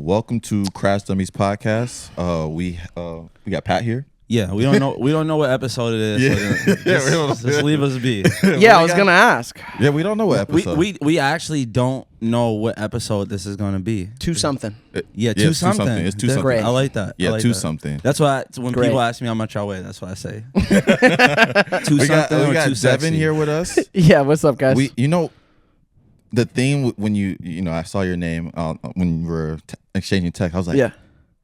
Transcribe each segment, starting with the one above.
Welcome to Crash Dummies podcast. We got Pat here. Yeah, we don't know what episode it is. So just leave us be. Yeah, I was gonna ask. Yeah, we don't know what episode. We actually don't know what episode this is gonna be. Two something. Yeah, two something. It's two something. Great. I like that. Yeah, I like two that. something. That's why when Great. people ask me how much I weigh, that's what I say. We got or Devin too sexy. here with us. Yeah, what's up, guys? The thing when you I saw your name when we were exchanging text. I was like, yeah.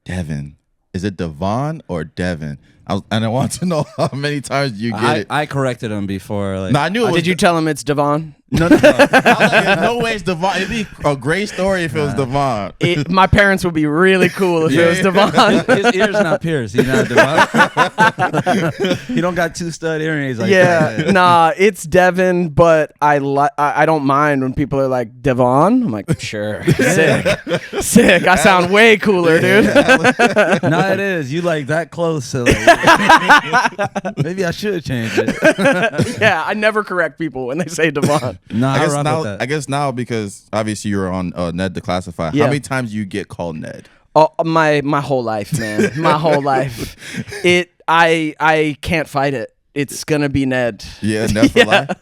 Devin. Is it Devon or Devin? And I want to know how many times you get it. I corrected him before. Like, No, I knew it was. Did you tell him it's Devon? No. I was like, no way it's Devon. It'd be a great story if it was Devon. My parents would be really cool if it was Devon. His ears not pierced. He's not Devon. He don't got two stud earrings. Like Yeah, nah, it's Devin, but I don't mind when people are like Devon. I'm like, sure, sick. I sound way cooler, dude. No, it is. You like that close to like, maybe I should change it. Yeah, I never correct people when they say Devon. No, I guess now because obviously you're on Ned Declassified. Yeah. How many times do you get called Ned? Oh, my whole life, man. My whole life. I can't fight it. It's gonna be Ned. Yeah, Ned for Yeah. life.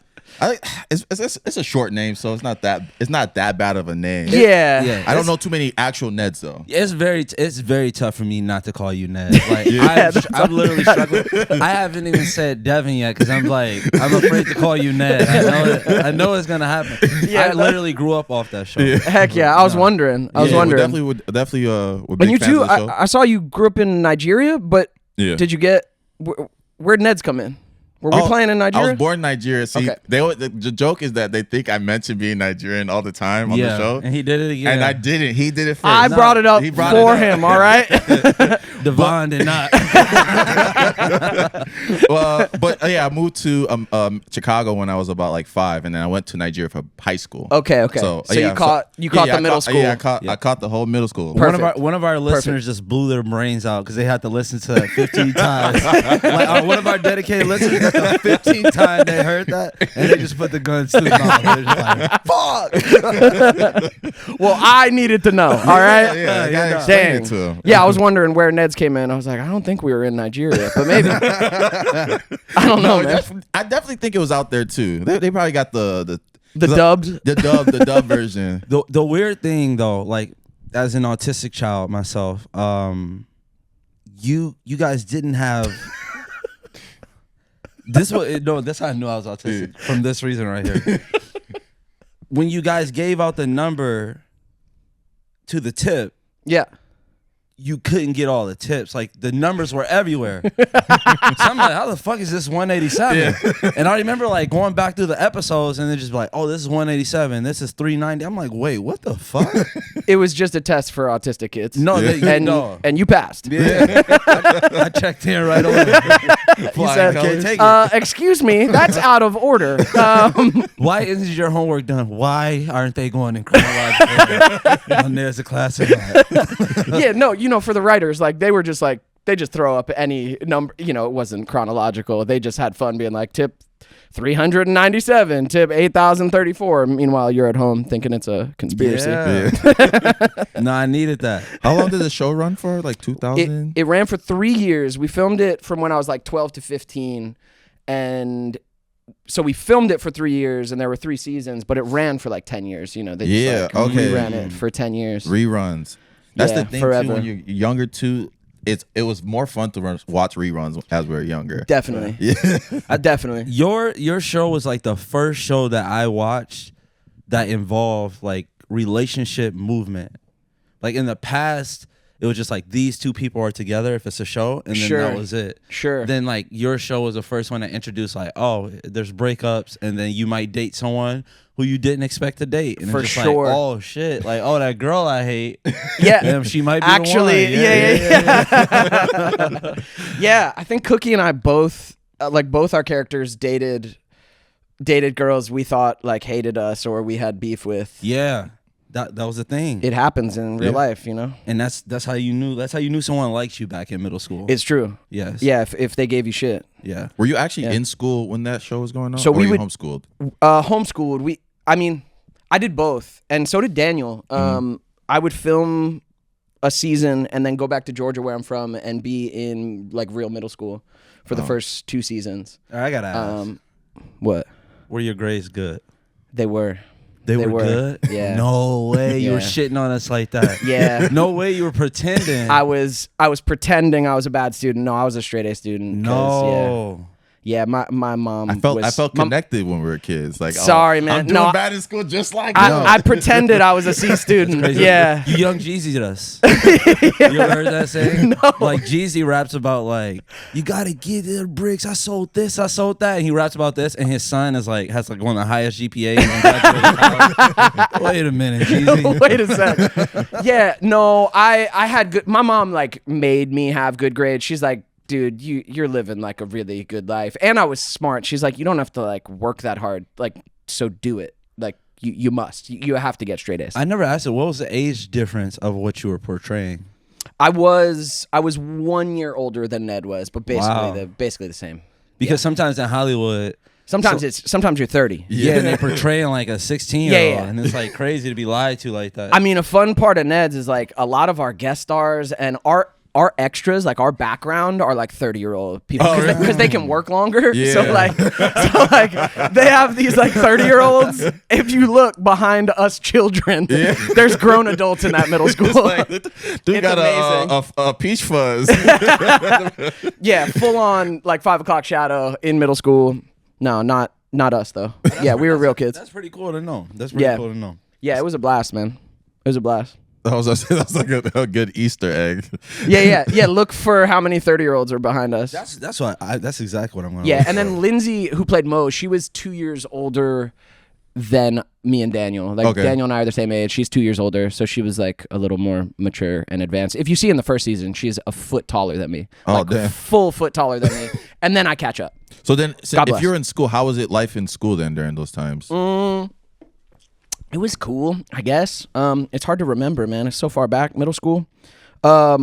It's a short name, so it's not that bad of a name. Yeah. I don't know too many actual Neds though. It's very tough for me not to call you Ned. Like Yeah, I'm literally struggling. I haven't even said Devin yet because I'm afraid to call you Ned. I know it's gonna happen. Yeah, I literally grew up off that show. Yeah. Heck yeah. I was wondering. I was wondering. We're definitely And big you fans too. of the show. I saw you grew up in Nigeria, but Yeah. did you get where'd Neds come in? Were we playing in Nigeria? I was born in Nigeria. See, Okay. the joke is that they think I mentioned being Nigerian all the time on the show. And he did it again. And I didn't. He did it first. I brought it up He brought for it up. him, all right? Devon did not. I moved to Chicago when I was about like 5, and then I went to Nigeria for high school. Okay. So you caught the middle school. Yeah, I caught the whole middle school. Perfect. One of our listeners just blew their brains out because they had to listen to that 15 times. Like one of our dedicated listeners, that's the 15th time they heard that, and they just put the guns to the mouth. They're just like, fuck. Well, I needed to know, all right? Yeah, I gotta explain Dang. it to him. Yeah, I was wondering where Neds came in. I was like, I don't think we were in Nigeria, but maybe. I don't know, man. I definitely think it was out there too. They probably got the dubbed. the dub version. The weird thing though, like as an autistic child myself, you guys didn't have this. That's how I knew I was autistic from this reason right here. When you guys gave out the number to the tip, Yeah. you couldn't get all the tips. Like the numbers were everywhere. So I'm like, how the fuck is this 187? Yeah. And I remember like going back through the episodes and then just be like, oh, this is 187. This is 390. I'm like, wait, what the fuck? It was just a test for autistic kids. No, and you passed. Yeah. I checked in right away. You said, excuse me, that's out of order. Why isn't your homework done? Why aren't they going in chronological on There's a Classified? Yeah, no, for the writers, like they were just like, they just throw up any number, it wasn't chronological. They just had fun being like, tip 397, tip 8,034. Meanwhile, you're at home thinking it's a conspiracy. Yeah. No, I needed that. How long did the show run for? Like 2000? It ran for 3 years. We filmed it from when I was like 12 to 15. And so we filmed it for 3 years and there were 3 seasons, but it ran for like 10 years. They just ran it for 10 years. Reruns. That's the thing forever. too. When you're younger too, it was more fun to watch reruns as we were younger. Definitely. Yeah. Definitely. Your show was like the first show that I watched that involved like relationship movement. Like in the past, it was just like these two people are together if it's a show, and then that was it. Sure. Then like your show was the first one that introduced like, oh, there's breakups, and then you might date someone who you didn't expect to date. And For it's just sure. like, oh shit, like, oh, that girl I hate. Yeah. Damn, she might be actually. the one. Yeah. Yeah. I think Cookie and I both, both our characters dated girls we thought like hated us or we had beef with. Yeah. That was the thing. It happens in real life, And that's how you knew someone liked you back in middle school. It's true. Yes. Yeah, if they gave you shit. Yeah. Were you actually in school when that show was going on? So or we were you would homeschooled. Homeschooled. I did both, and so did Daniel. I would film a season and then go back to Georgia where I'm from and be in like real middle school for the first 2 seasons. I gotta ask. What? Were your grades good? They were. They were good? Yeah. No way you were Yeah. shitting on us like that. Yeah. No way you were pretending. I was pretending I was a bad student. No, I was a straight A student. 'cause, No. Yeah, my mom. I felt connected when we were kids. Like, Sorry, man. I'm doing No, bad in school just like you. I pretended I was a C student. Crazy. Yeah. You young Jeezy'd us. You ever heard that saying? No. Like Jeezy raps about like, you gotta get the bricks. I sold this, I sold that. And he raps about this, and his son is like has like one of the highest GPAs. Wait a minute, Jeezy. Wait a sec. Yeah, no, I had good. My mom like made me have good grades. She's like, dude, you're living like a really good life. And I was smart. She's like, you don't have to like work that hard. Like, so do it. Like you must. You have to get straight A's. I never asked it. What was the age difference of what you were portraying? I was 1 year older than Ned was, but basically Wow. basically the same. Because sometimes in Hollywood, Sometimes you're 30. yeah, and they portray like a 16-year-old, Yeah. and it's like crazy to be lied to like that. I mean, a fun part of Ned's is like a lot of our guest stars and our extras, like our background, are like 30-year-old people because they can work longer. Yeah. So like they have these like 30-year-olds. If you look behind us children, there's grown adults in that middle school. It's like, dude It's got a peach fuzz. Yeah, full on like 5 o'clock shadow in middle school. No, not us though. Yeah, we were real kids. That's pretty cool to know. That's pretty cool to know. Yeah, it was a blast, man. It was a blast. That's like a good Easter egg. Yeah. Look for how many 30-year-olds are behind us. That's what that's exactly what I'm going to Yeah, and then Lindsay, who played Mo, she was 2 years older than me and Daniel. Like Daniel and I are the same age. She's 2 years older, so she was like a little more mature and advanced. If you see in the first season, she's a foot taller than me. Oh, like damn. full foot taller than me. And then I catch up. So then, God if bless. you're in school, how was it life in school then during those times? It was cool, I guess. It's hard to remember, man. It's so far back, middle school. I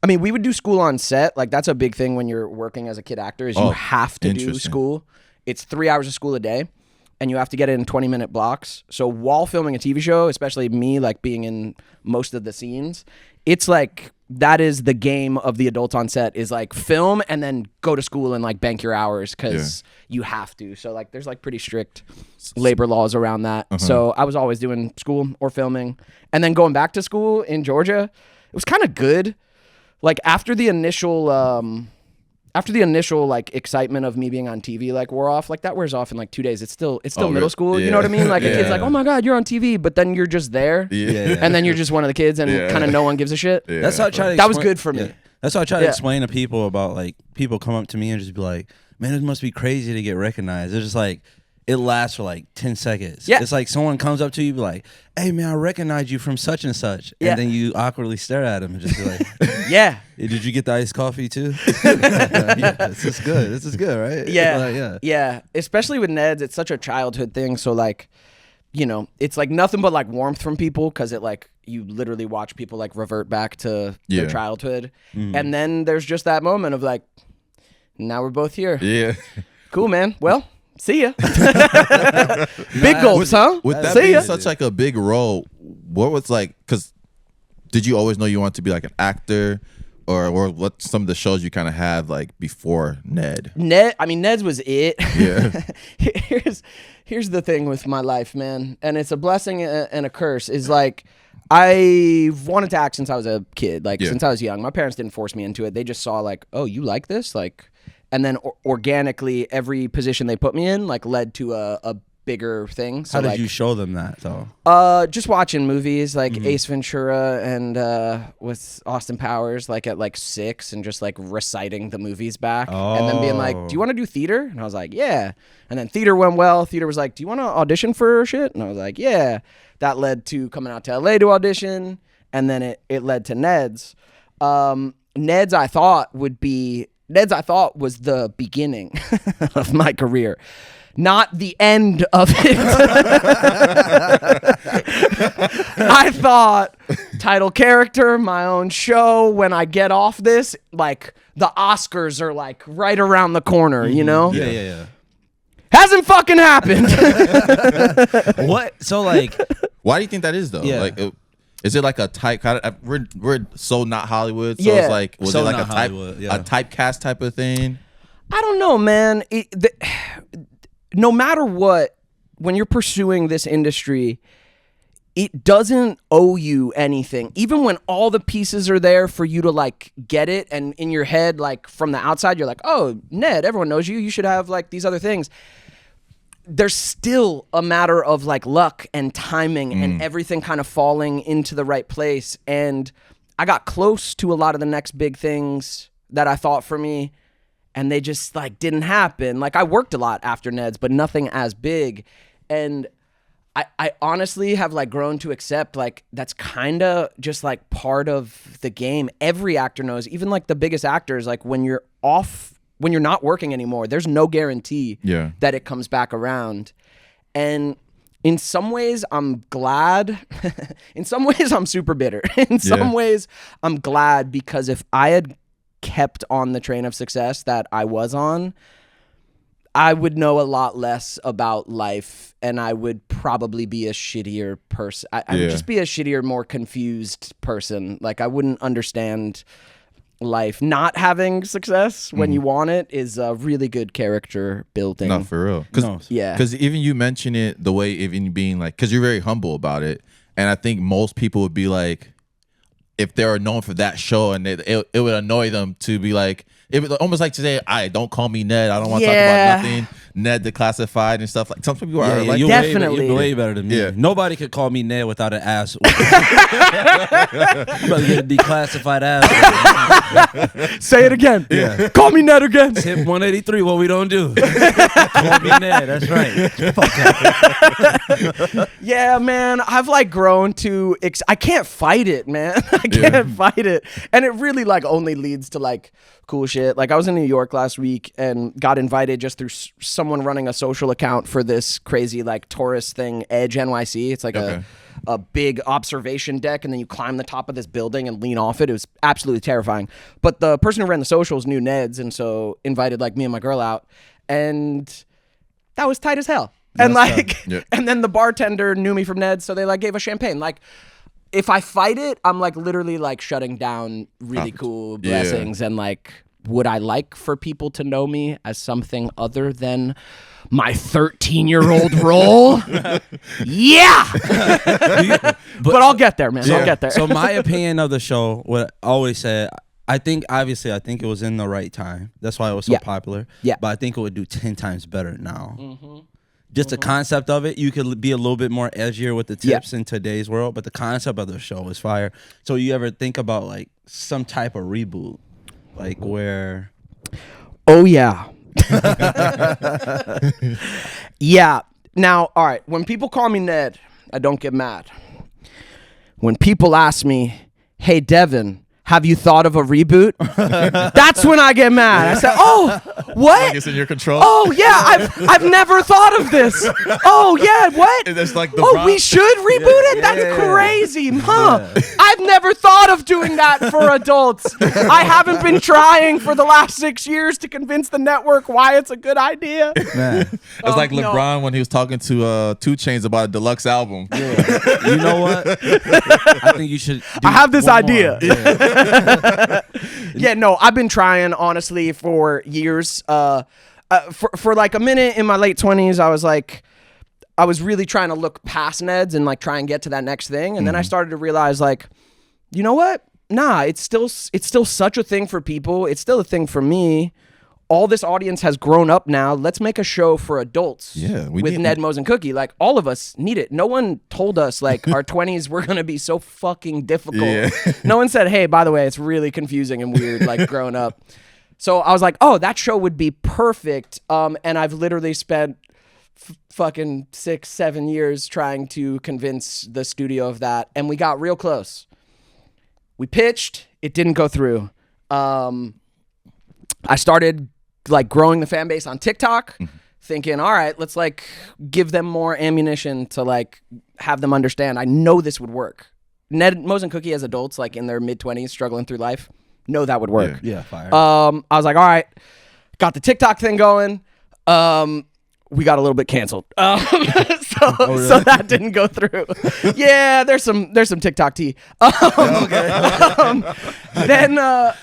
mean, we would do school on set. Like, that's a big thing when you're working as a kid actor is you have to do school. It's 3 hours of school a day, and you have to get it in 20-minute blocks. So while filming a TV show, especially me, like, being in most of the scenes, it's like that is the game of the adults on set is, like, film and then go to school and, like, bank your hours because you have to. So, like, there's, like, pretty strict labor laws around that. So I was always doing school or filming. And then going back to school in Georgia, it was kind of good. Like, after the initial like excitement of me being on TV like wore off, like that wears off in like 2 days. It's still middle school. You know what I mean? Like a kid's like, oh my God, you're on TV, but then you're just there. Yeah. And then you're just one of the kids and kind of no one gives a shit. Yeah. That's how I try to That was good for me. That's how I try to explain to people about like people come up to me and just be like, man, it must be crazy to get recognized. It's just like it lasts for like 10 seconds. Yeah. It's like someone comes up to you, be like, hey man, I recognize you from such and such. Yeah. And then you awkwardly stare at them and just be like, Yeah. hey, did you get the iced coffee too? Yeah, this is good. This is good, right? Yeah. Like, Yeah. Especially with Neds, it's such a childhood thing. So like, you know, it's like nothing but like warmth from people because it like you literally watch people like revert back to their childhood. And then there's just that moment of like, now we're both here. Yeah. Cool, man. Well, see ya. Big gulps, huh? With that See being ya. such like a big role, what was like? Because did you always know you wanted to be like an actor, or what? Some of the shows you kind of had like before Ned. Ned's was it. Yeah. Here's the thing with my life, man, and it's a blessing and a curse. Is like I wanted to act since I was a kid, like since I was young. My parents didn't force me into it. They just saw like, oh, you like this, like, and then organically every position they put me in like led to a bigger thing. So how did like, you show them that though? Just watching movies like Ace Ventura and with Austin Powers like at like 6 and just like reciting the movies back and then being like, do you want to do theater? And I was like, yeah. And then theater went well. Theater was like, do you want to audition for shit? And I was like, yeah. That led to coming out to LA to audition, and then it led to Neds. Neds I thought was the beginning of my career. Not the end of it. I thought title character, my own show. When I get off this, like the Oscars are like right around the corner, you know? Yeah. Hasn't fucking happened. What? So like, Why do you think that is though? Yeah. Like, Is it like a type? We're so not Hollywood. So Yeah. it's like, was So it like not a type, Hollywood, yeah. a typecast type of thing? I don't know, man. No matter what, when you're pursuing this industry, it doesn't owe you anything. Even when all the pieces are there for you to like get it, and in your head, like from the outside, you're like, oh, Ned, everyone knows you. You should have like these other things. There's still a matter of like luck and timing and everything kind of falling into the right place. And I got close to a lot of the next big things that I thought for me, and they just like didn't happen. Like I worked a lot after Neds, but nothing as big. And I honestly have like grown to accept like that's kind of just like part of the game. Every actor knows, even like the biggest actors, like when you're not working anymore, there's no guarantee that it comes back around. And in some ways I'm glad. In some ways I'm super bitter. In some ways I'm glad, because if I had kept on the train of success that I was on, I would know a lot less about life, and I would probably be a shittier person. I would just be a shittier, more confused person. Like I wouldn't understand life. Not having success when you want it is a really good character building. No, for real. Because even you mention it the way, even being like, because you're very humble about it, and I think most people would be like, if they were known for that show, and it would annoy them to be like, it was almost like to say, don't call me Ned. I don't want to talk about nothing. Ned Declassified and stuff. Like some people are like, you're definitely way better than me. Yeah. Nobody could call me Ned without an ass. You better get a declassified ass. Say it again. Yeah. Call me Ned again. Tip 183. What we don't do. Call me Ned. That's right. Fuck that. Yeah, man. I've like grown to. I can't fight it, man. I can't fight it, and it really like only leads to like cool shit. Like I was in New York last week and got invited just through someone running a social account for this crazy like tourist thing, Edge NYC. It's like a big observation deck, and then you climb the top of this building and lean off it. It was absolutely terrifying. But the person who ran the socials knew Neds, and so invited like me and my girl out, and that was tight as hell. And like, and then the bartender knew me from Neds, so they like gave us champagne. Like, if I fight it, I'm like literally like shutting down really cool blessings. And like, would I like for people to know me as something other than my 13-year-old role? Yeah. But I'll get there, man. I'll get there. So my opinion of the show, what I always said, I think it was in the right time. That's why it was so popular. Yeah. But I think it would do 10 times better now. Just the concept of it, you could be a little bit more edgier with the tips in today's world, but the concept of the show is fire. So you ever think about like some type of reboot, like where? Oh yeah. Yeah. Now, all right. When people call me Ned, I don't get mad. When people ask me, "Hey, Devin, have you thought of a reboot?" That's when I get mad. I say, "Oh, what? Like it's in your control." Oh yeah, I've never thought of this. Oh yeah, what? It's like we should reboot it. That's crazy, huh? I've never thought of doing that for adults. I haven't been trying for the last 6 years to convince the network why it's a good idea. Man, it's like LeBron when he was talking to 2 Chainz about a deluxe album. Yeah. You know what? I think you should. I have this idea. Yeah, no, I've been trying honestly for years. For like a minute in my late 20s, I was really trying to look past Neds and like try and get to that next thing. And then I started to realize like, you know what? Nah, it's still such a thing for people. It's still a thing for me. All this audience has grown up now. Let's make a show for adults. Yeah, with Ned, Mose, and Cookie. Like all of us need it. No one told us like our 20s were gonna be so fucking difficult. Yeah. No one said, "Hey, by the way, it's really confusing and weird like growing up." So I was like, "Oh, that show would be perfect." And I've literally spent fucking 6-7 years trying to convince the studio of that, and we got real close. We pitched. It didn't go through. I started like growing the fan base on TikTok, thinking, all right, let's like give them more ammunition to like have them understand. I know this would work. Ned, Mose, and Cookie as adults, like in their mid-20s, struggling through life, know that would work. Yeah, fire. I was like, all right, got the TikTok thing going. We got a little bit canceled. So So that didn't go through. Yeah, there's some TikTok tea.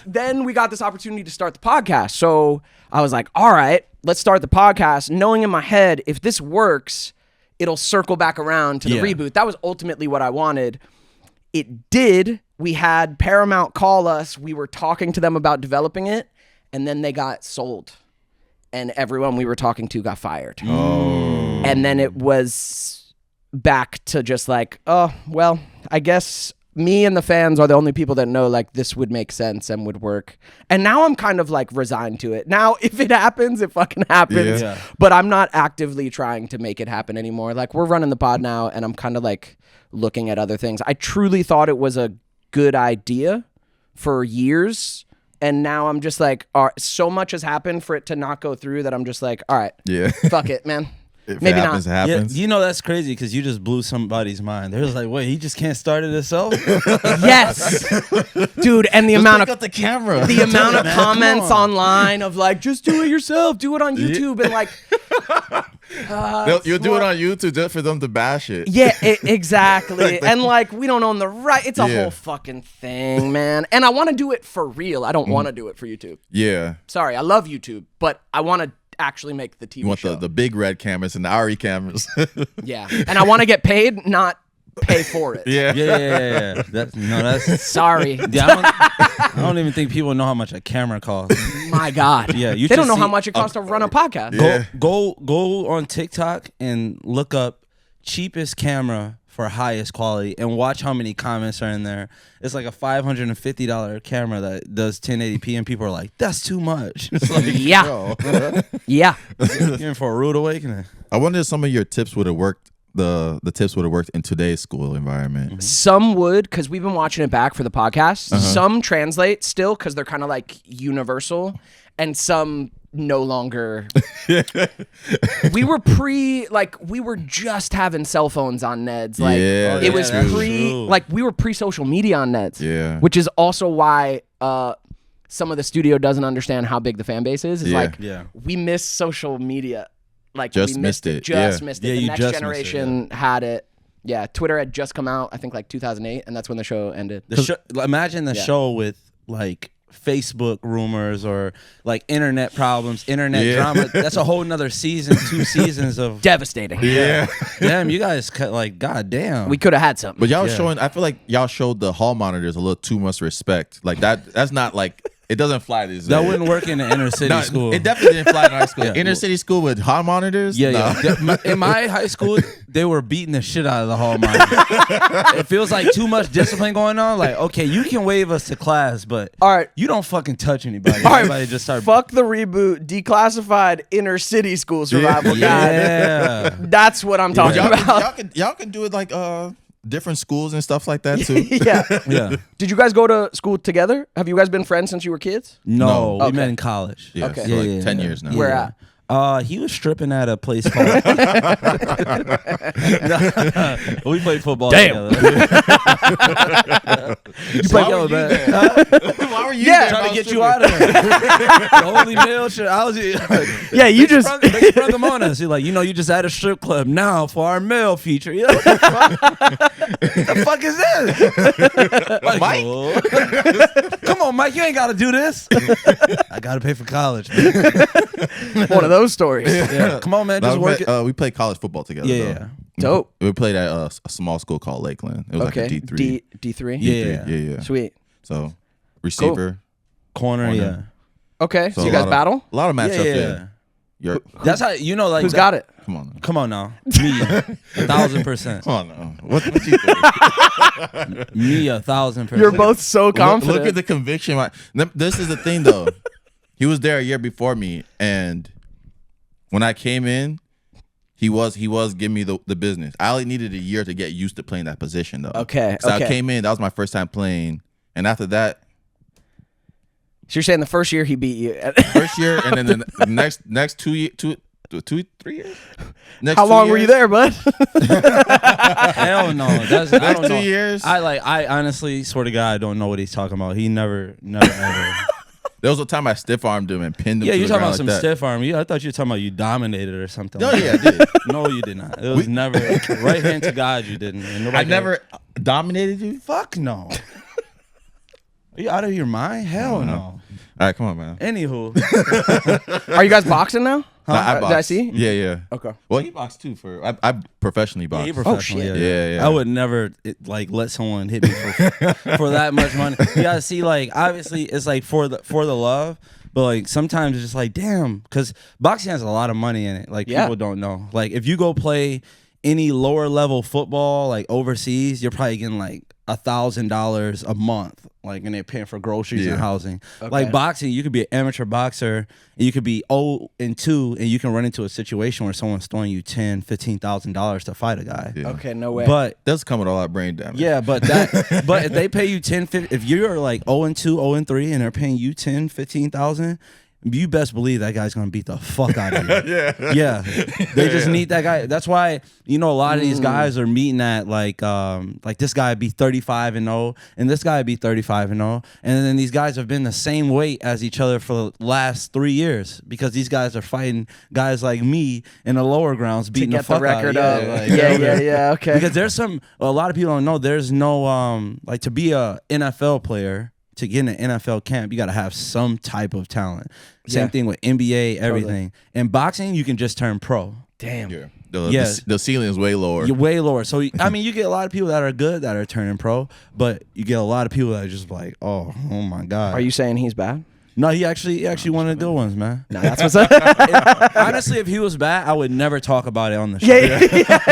Then we got this opportunity to start the podcast. So I was like, all right, let's start the podcast, knowing in my head, if this works, it'll circle back around to the reboot. That was ultimately what I wanted. It did. We had Paramount call us. We were talking to them about developing it, and then they got sold. And everyone we were talking to got fired. Oh. And then it was back to just like, oh, well, I guess me and the fans are the only people that know like this would make sense and would work. And now I'm kind of like resigned to it. Now, if it happens, it fucking happens. Yeah. But I'm not actively trying to make it happen anymore. Like we're running the pod now, and I'm kind of like looking at other things. I truly thought it was a good idea for years. And now I'm just like, so much has happened for it to not go through that I'm just like, all right, fuck it, man. If maybe it happens, not. It happens. Yeah, you know that's crazy because you just blew somebody's mind. They're just like, wait, he just can't start it himself? Yes, dude. And the amount of the camera, the amount of comments online of like, just do it yourself, do it on YouTube, and like, you'll do it on YouTube just for them to bash it. Yeah, exactly. And like, we don't own the right. It's a whole fucking thing, man. And I want to do it for real. I don't want to do it for YouTube. Yeah. Sorry, I love YouTube, but I want to actually make the TV show. You want the big red cameras and the RE cameras. Yeah, and I want to get paid, not pay for it. Yeah. That's sorry. Yeah, I don't even think people know how much a camera costs. My God. Yeah, they don't know how much it costs to run a podcast. Yeah. Go on TikTok and look up cheapest camera for highest quality and watch how many comments are in there. It's like a $550 camera that does 1080p, and people are like, "That's too much." It's like, yeah, yeah. You're in for a rude awakening. I wonder if some of your tips would have worked. The tips would have worked in today's school environment. Mm-hmm. Some would, because we've been watching it back for the podcast. Some translate still because they're kind of like universal, and some no longer. we were just having cell phones on Neds. Like it was we were pre-social media on Neds. Yeah. Which is also why some of the studio doesn't understand how big the fan base is. We miss social media. Like just we missed it. Missed it. The next generation had it. Yeah, Twitter had just come out, I think like 2008, and that's when the show ended. Imagine the show with like Facebook rumors or like internet problems, internet drama. That's a whole nother season, 2 seasons of devastating. Yeah. Damn, you guys cut like, goddamn. We could have had something. But y'all showing, I feel like y'all showed the hall monitors a little too much respect. Like that's not like, it doesn't fly these days. That wouldn't work in the inner city school. It definitely didn't fly in our school. Inner city school with hall monitors? Yeah. In my high school, they were beating the shit out of the hall monitor. It feels like too much discipline going on. Like, okay, you can wave us to class, but all right, you don't fucking touch anybody. Everybody just start. Fuck the reboot, declassified inner city school survival guide. Yeah. That's what I'm talking about. Y'all can do it like different schools and stuff like that too. Yeah. Did you guys go to school together? Have you guys been friends since you were kids? No. We met in college. Yeah, okay. So like 10 years now. Where at? He was stripping at a place called. We played football together. You played together, man. Why were you trying to get you out of there? The Holy Mail shit. I was you just sprung them on us. You're like, you just at a strip club now for our mail feature. You know, the fuck is this? Like, Mike? Come on, Mike. You ain't got to do this. I got to pay for college. One of those stories. Yeah. Come on, man. Just work it. We played college football together. Yeah. Dope. We played at a small school called Lakeland. It was like a D3. D3? Yeah. Sweet. So, receiver. Corner, yeah. Okay, so you guys battle? A lot of matchups, yeah. That's how, like. Who's got it? Come on now. Me. 1,000%. Come on now. What you think? Me, 1,000%. You're both so confident. Look at the conviction. This is the thing, though. He was there a year before me, and when I came in, he was giving me the business. I only needed a year to get used to playing that position, though. Okay. So I came in. That was my first time playing, and after that. So you're saying the first year he beat you? First year, and then the next 2 years, 3 years. How long were you there, bud? Hell no. I don't know. 2 years. I honestly swear to God, I don't know what he's talking about. He never ever. There was a time I stiff armed him and pinned him. Yeah, to you're the talking ground about some like that. stiff arm. Yeah, I thought you were talking about you dominated or something. No, like yeah, I that. did. No, you did not. It was never right hand to God. You didn't. And nobody I never dominated you. Fuck no. Are you out of your mind? Hell no. All right, come on, man. Anywho, Are you guys boxing now? Nah, I Did boxed. I see? Yeah. Okay. Well, he boxed too. I professionally boxed. he professional. shit. Yeah. I would never let someone hit me for that much money. You gotta see, like, obviously it's like for the love, but like sometimes it's just like, damn, because boxing has a lot of money in it. Like people don't know. Like if you go play any lower level football like overseas, you're probably getting like $1,000 a month, like, and they're paying for groceries and housing. Okay. Like boxing, you could be an amateur boxer and you could be 0-2 and you can run into a situation where someone's throwing you $10,000-$15,000 to fight a guy. Yeah. Okay, no way. But Does come with all that brain damage. yeah, but but if they pay you 10, 15, if you're like 0-2, 0-3 and they're paying you 10, 15,000, you best believe that guy's gonna beat the fuck out of you. Yeah. They just need that guy. That's why, you know, a lot of these guys are meeting at like this guy be 35-0 and this guy be 35-0, and then these guys have been the same weight as each other for the last 3 years because these guys are fighting guys like me in the lower grounds beating to the get fuck the record out. up. Like, Yeah. Okay. because there's a lot of people don't know there's no like to be a NFL player, to get in an NFL camp, you got to have some type of talent. Same thing with NBA, everything. Totally. In boxing, you can just turn pro. Damn. Yeah. The ceiling is way lower. You're way lower. So, I mean, you get a lot of people that are good that are turning pro, but you get a lot of people that are just like, oh my God. Are you saying he's bad? No, he actually one of the good ones, man. No, that's what's up. Honestly, if he was bad, I would never talk about it on the show.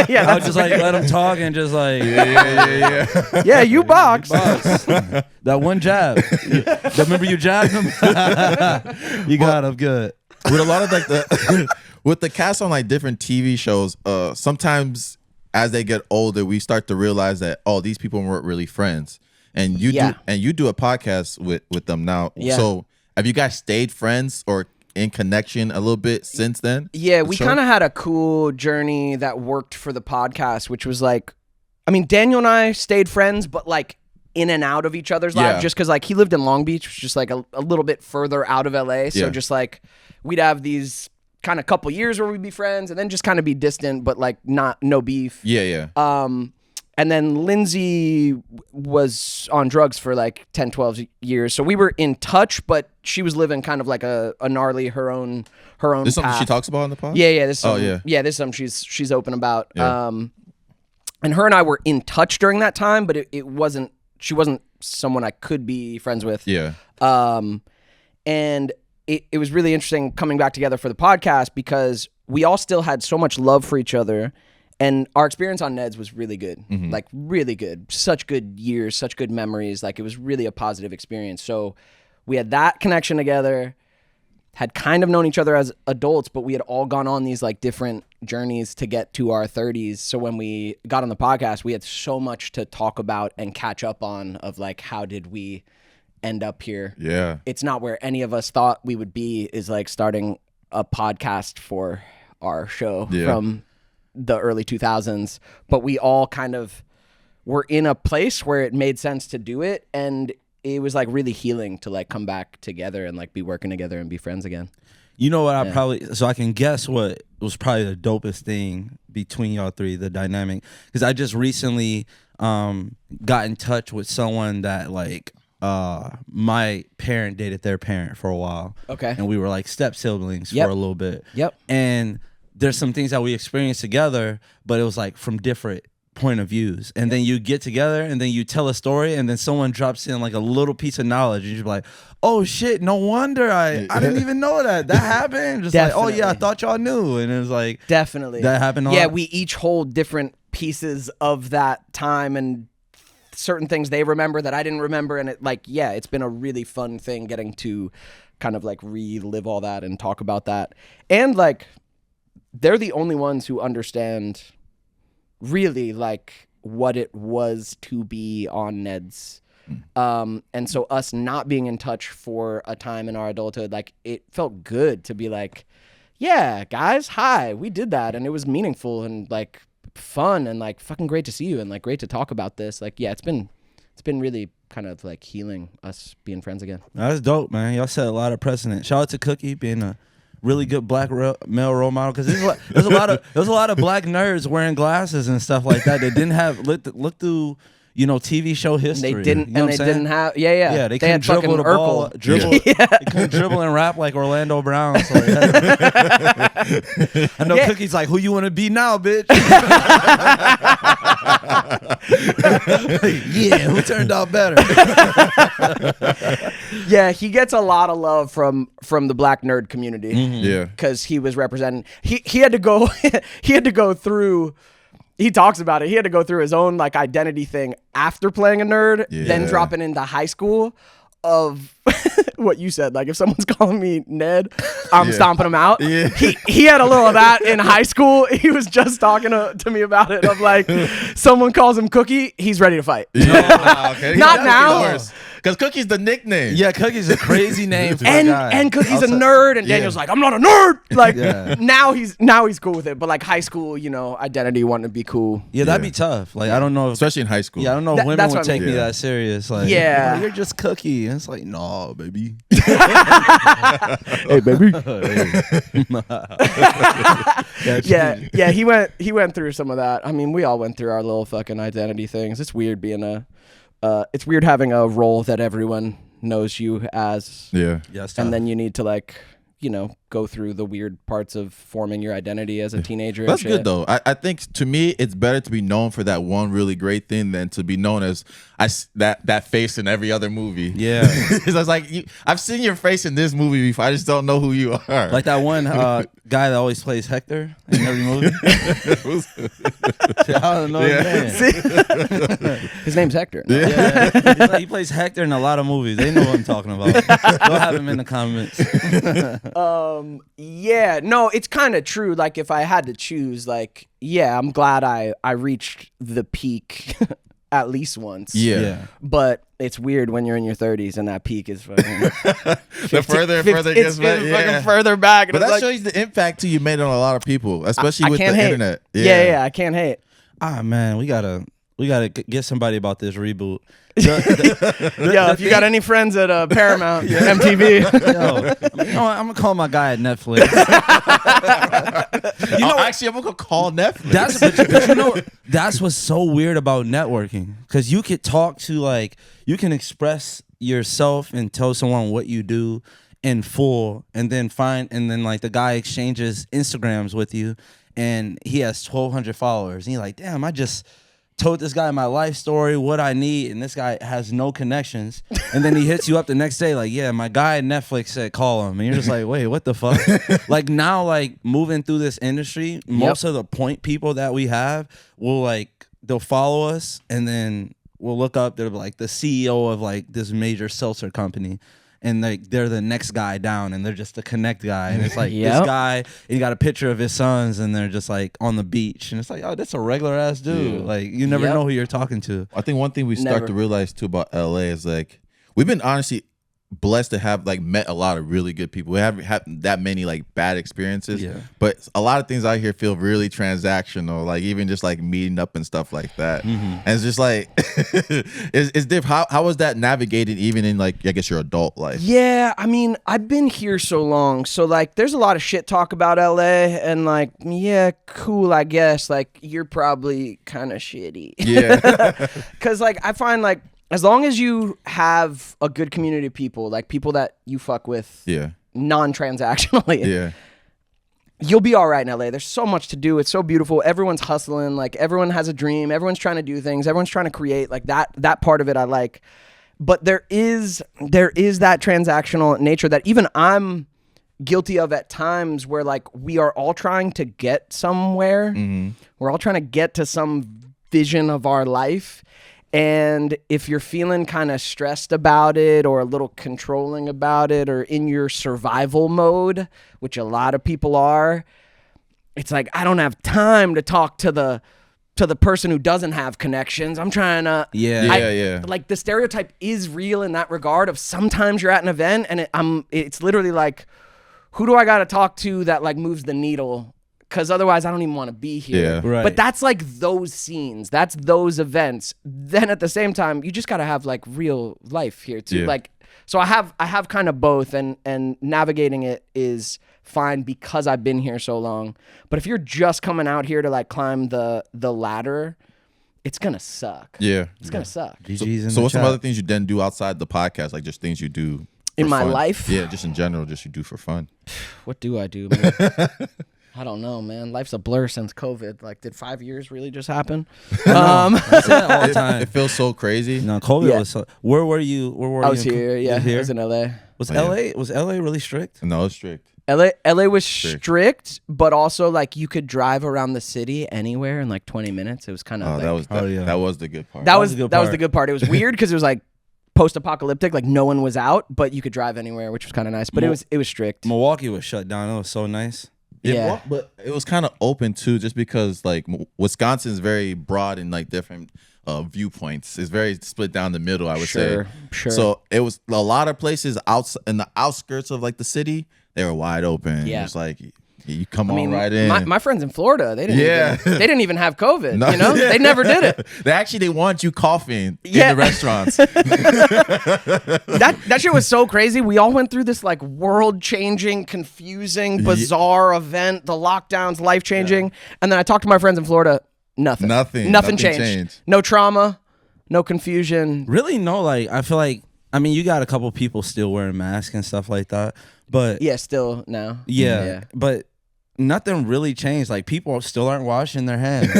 Yeah. I would just like let him talk and just like Yeah, you box. that one jab. Remember you jabbed him? You got him good. With a lot of like with the cast on like different TV shows, sometimes as they get older, we start to realize that these people weren't really friends. And you do a podcast with them now. Yeah. So have you guys stayed friends or in connection a little bit since then? Yeah, we kind of had a cool journey that worked for the podcast, which was like, I mean, Daniel and I stayed friends, but like in and out of each other's lives, just because like he lived in Long Beach, which is just like a little bit further out of LA. So just like we'd have these kind of couple years where we'd be friends and then just kind of be distant, but like no beef. Yeah. And then Lindsay was on drugs for like 10, 12 years. So we were in touch, but she was living kind of like a gnarly, her own This is something path. she talks about in the podcast? Yeah. This is this is something she's open about. Yeah. And her and I were in touch during that time, but she wasn't someone I could be friends with. Yeah. And it was really interesting coming back together for the podcast because we all still had so much love for each other. And our experience on Neds was really good, like really good. Such good years, such good memories. Like it was really a positive experience. So we had that connection together, had kind of known each other as adults, but we had all gone on these like different journeys to get to our 30s. So when we got on the podcast, we had so much to talk about and catch up on of like, how did we end up here? Yeah. It's not where any of us thought we would be, is like starting a podcast for our show from the early 2000s, but we all kind of were in a place where it made sense to do it, and it was like really healing to like come back together and like be working together and be friends again. You know what? I can guess what was probably the dopest thing between y'all three, the dynamic, because I just recently got in touch with someone that like my parent dated their parent for a while. Okay. And we were like step siblings for a little bit. Yep. And there's some things that we experienced together, but it was like from different point of views. And then you get together and then you tell a story and then someone drops in like a little piece of knowledge and you're like, oh shit, no wonder I didn't even know that happened. Just like, oh yeah, I thought y'all knew. And it was like, definitely that happened. We each hold different pieces of that time and certain things they remember that I didn't remember. And it like, it's been a really fun thing getting to kind of like relive all that and talk about that. And like, they're the only ones who understand really like what it was to be on Neds. And so us not being in touch for a time in our adulthood, like it felt good to be like, yeah, guys, hi, we did that. And it was meaningful and like fun and like fucking great to see you and like great to talk about this. Like, it's been really kind of like healing us being friends again. That's dope, man. Y'all set a lot of precedent. Shout out to Cookie being a really good black male role model, because there's a lot of black nerds wearing glasses and stuff like that. They didn't have look through TV show history. They didn't, and they didn't have yeah. They couldn't dribble the ball, They couldn't dribble and rap like Orlando Brown. So I know Cookie's like, who you want to be now, bitch? Yeah, who turned out better? Yeah, he gets a lot of love from the black nerd community. Yeah, because he was representing. He had to go. He had to go through. He talks about it. He had to go through his own like identity thing after playing a nerd, then dropping into high school of what you said. Like if someone's calling me Ned, I'm stomping him out. Yeah. He had a little of that in high school. He was just talking to me about it of like someone calls him Cookie, he's ready to fight. Yeah. Okay. Not now. Because Cookie's the nickname. Yeah, Cookie's a crazy name for and, a guy. and Cookie's a nerd, and Daniel's like, I'm not a nerd. Like now he's cool with it. But like high school, identity wanting to be cool. Yeah, that'd be tough. Like I don't know, especially in high school. Yeah, I don't know if women would take me that serious. Like, you're just Cookie. And it's like, no, baby. Hey, baby. Yeah. He went through some of that. I mean, we all went through our little fucking identity things. It's weird being it's weird having a role that everyone knows you as. Yeah. And then you need to like, go through the weird parts of forming your identity as a teenager. That's good though. I think to me, it's better to be known for that one really great thing than to be known as that face in every other movie. Yeah. Because I was like, I've seen your face in this movie before. I just don't know who you are. Like that one guy that always plays Hector in every movie. I don't know his name. His name's Hector. No? Yeah. He plays Hector in a lot of movies. They know what I'm talking about. Go have him in the comments. No, it's kind of true. Like if I had to choose, like, I'm glad I reached the peak at least once. Yeah. But it's weird when you're in your 30s and that peak is fucking the further it gets back, fucking further back. But that shows the impact you made on a lot of people, especially with the internet. Yeah, I can't hate. Ah, man, we gotta get somebody about this reboot. If you got any friends at Paramount, MTV, I'm gonna call my guy at Netflix. Actually, I'm gonna call Netflix. That's what's so weird about networking, because you could talk to you can express yourself and tell someone what you do in full, and then the guy exchanges Instagrams with you, and he has 1,200 followers, and you're like, damn, I just told this guy my life story, what I need, and this guy has no connections. And then he hits you up the next day like, yeah, my guy at Netflix said call him. And you're just like, wait, what the fuck? Like now, moving through this industry, most of the point people that we have will they'll follow us, and then we'll look up, they're like the CEO of this major seltzer company. And they're the next guy down, and they're just the connect guy, and it's like this guy, and he got a picture of his sons, and they're just on the beach, and it's like, oh, that's a regular ass dude. Like you never know who you're talking to. I think one thing we start to realize too about LA is we've been honestly blessed to have met a lot of really good people. We haven't had that many bad experiences, but a lot of things out here feel really transactional, even just meeting up and stuff like that. And it's just it's different. How was that navigated even in I guess your adult life? Yeah, I mean, I've been here so long, so there's a lot of shit talk about LA, and cool, I guess you're probably kind of shitty. Yeah. Because I find as long as you have a good community of people, people that you fuck with non-transactionally, you'll be all right in LA. There's so much to do. It's so beautiful. Everyone's hustling. Everyone has a dream. Everyone's trying to do things. Everyone's trying to create. That part of it I like. But there is that transactional nature that even I'm guilty of at times, where we are all trying to get somewhere. We're all trying to get to some vision of our life. And if you're feeling kind of stressed about it, or a little controlling about it, or in your survival mode, which a lot of people are, it's I don't have time to talk to the person who doesn't have connections. I'm trying to the stereotype is real in that regard of sometimes you're at an event and it's literally who do I got to talk to that moves the needle because otherwise I don't even want to be here. Yeah. Right. But that's like those scenes, that's those events. Then at the same time, you just gotta have like real life here too. Yeah. Like, so I have kind of both, and navigating it is fine because I've been here so long. But if you're just coming out here to like climb the ladder, it's gonna suck. Yeah. It's gonna suck. GG's in So the what's some chat. other things you then do outside the podcast? Like just things you do In for my fun? life? Yeah, just in general, just you do for fun. What do I do, man? I don't know, man. Life's a blur since COVID. Like, did 5 years really just happen? I say that all the time. It feels so crazy. No, COVID Yeah. was so. Where were you? Where were you? I was here. You Yeah, here? I was in LA. Was Oh, yeah. LA? Was LA really strict? No, it's strict. LA was strict, but also like you could drive around the city anywhere in like 20 minutes. It was kind of Oh, like, that was the good part. that was the good the part. good part. It was weird because it was like post-apocalyptic, like no one was out, but you could drive anywhere, which was kind of nice. But it was strict. Milwaukee was shut down. It was so nice. Yeah. But it was kind of open too, just because like Wisconsin is very broad and like different viewpoints. It's very split down the middle, I would say. Sure. So it was a lot of places out in the outskirts of like the city. They were wide open. Yeah. It was like you come I mean, on right in. my friends in Florida, they didn't Yeah. even, they didn't even have COVID. No. You know, they never did it. They want you coughing Yeah. in the restaurants. That shit was so crazy. We all went through this like world-changing, confusing, bizarre event. The lockdowns, life-changing, and then I talked to my friends in Florida. Nothing changed. No trauma, no confusion. Really? No. Like I feel like. I mean, you got a couple people still wearing masks and stuff like that, but Yeah, still now. yeah. But nothing really changed. Like people still aren't washing their hands.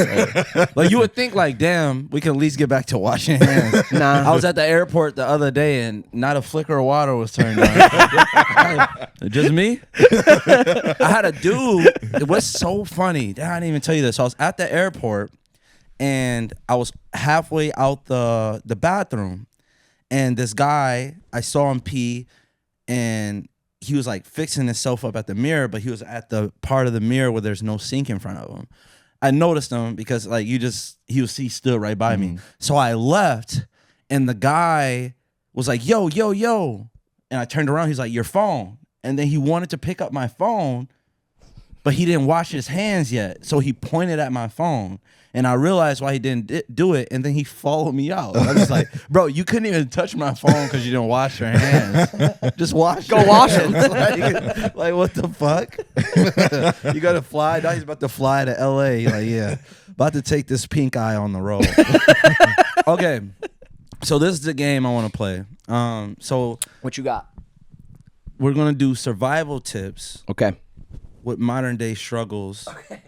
Like you would think, like, damn, we can at least get back to washing hands. Nah. I was at the airport the other day and not a flicker of water was turned on. Just me? I had a dude. It was so funny. I didn't even tell you this. I was at the airport and I was halfway out the bathroom. And this guy, I saw him pee, and he was like fixing himself up at the mirror, but he was at the part of the mirror where there's no sink in front of him. I noticed him because like he stood right by me. So I left, and the guy was like, yo, yo, yo. And I turned around, he's like, your phone. And then he wanted to pick up my phone, but he didn't wash his hands yet. So he pointed at my phone. And I realized why he didn't do it, and then he followed me out. I was like, bro, you couldn't even touch my phone because you didn't wash your hands. Just wash Go wash them. like, what the fuck? You got to fly? Now he's about to fly to L.A. Like, yeah, about to take this pink eye on the road. Okay, so this is the game I want to play. So What you got? we're going to do survival tips Okay. with modern day struggles. Okay.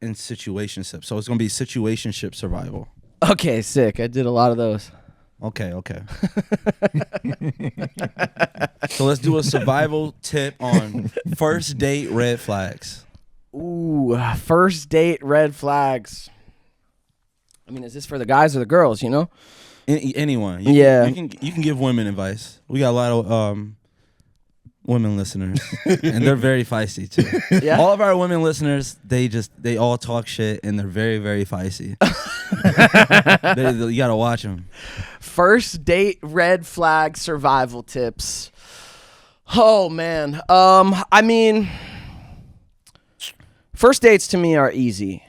In situationship. So it's gonna be situationship survival. Okay, sick. I did a lot of those. Okay. So let's do a survival tip on first date red flags. Ooh, first date red flags. I mean, is this for the guys or the girls, you know? Anyone. Yeah. You can give women advice. We got a lot of women listeners, and they're very feisty too. Yeah. All of our women listeners, they all talk shit, and they're very, very feisty. You gotta watch them. First date red flag survival tips. Oh man. I mean, first dates to me are easy.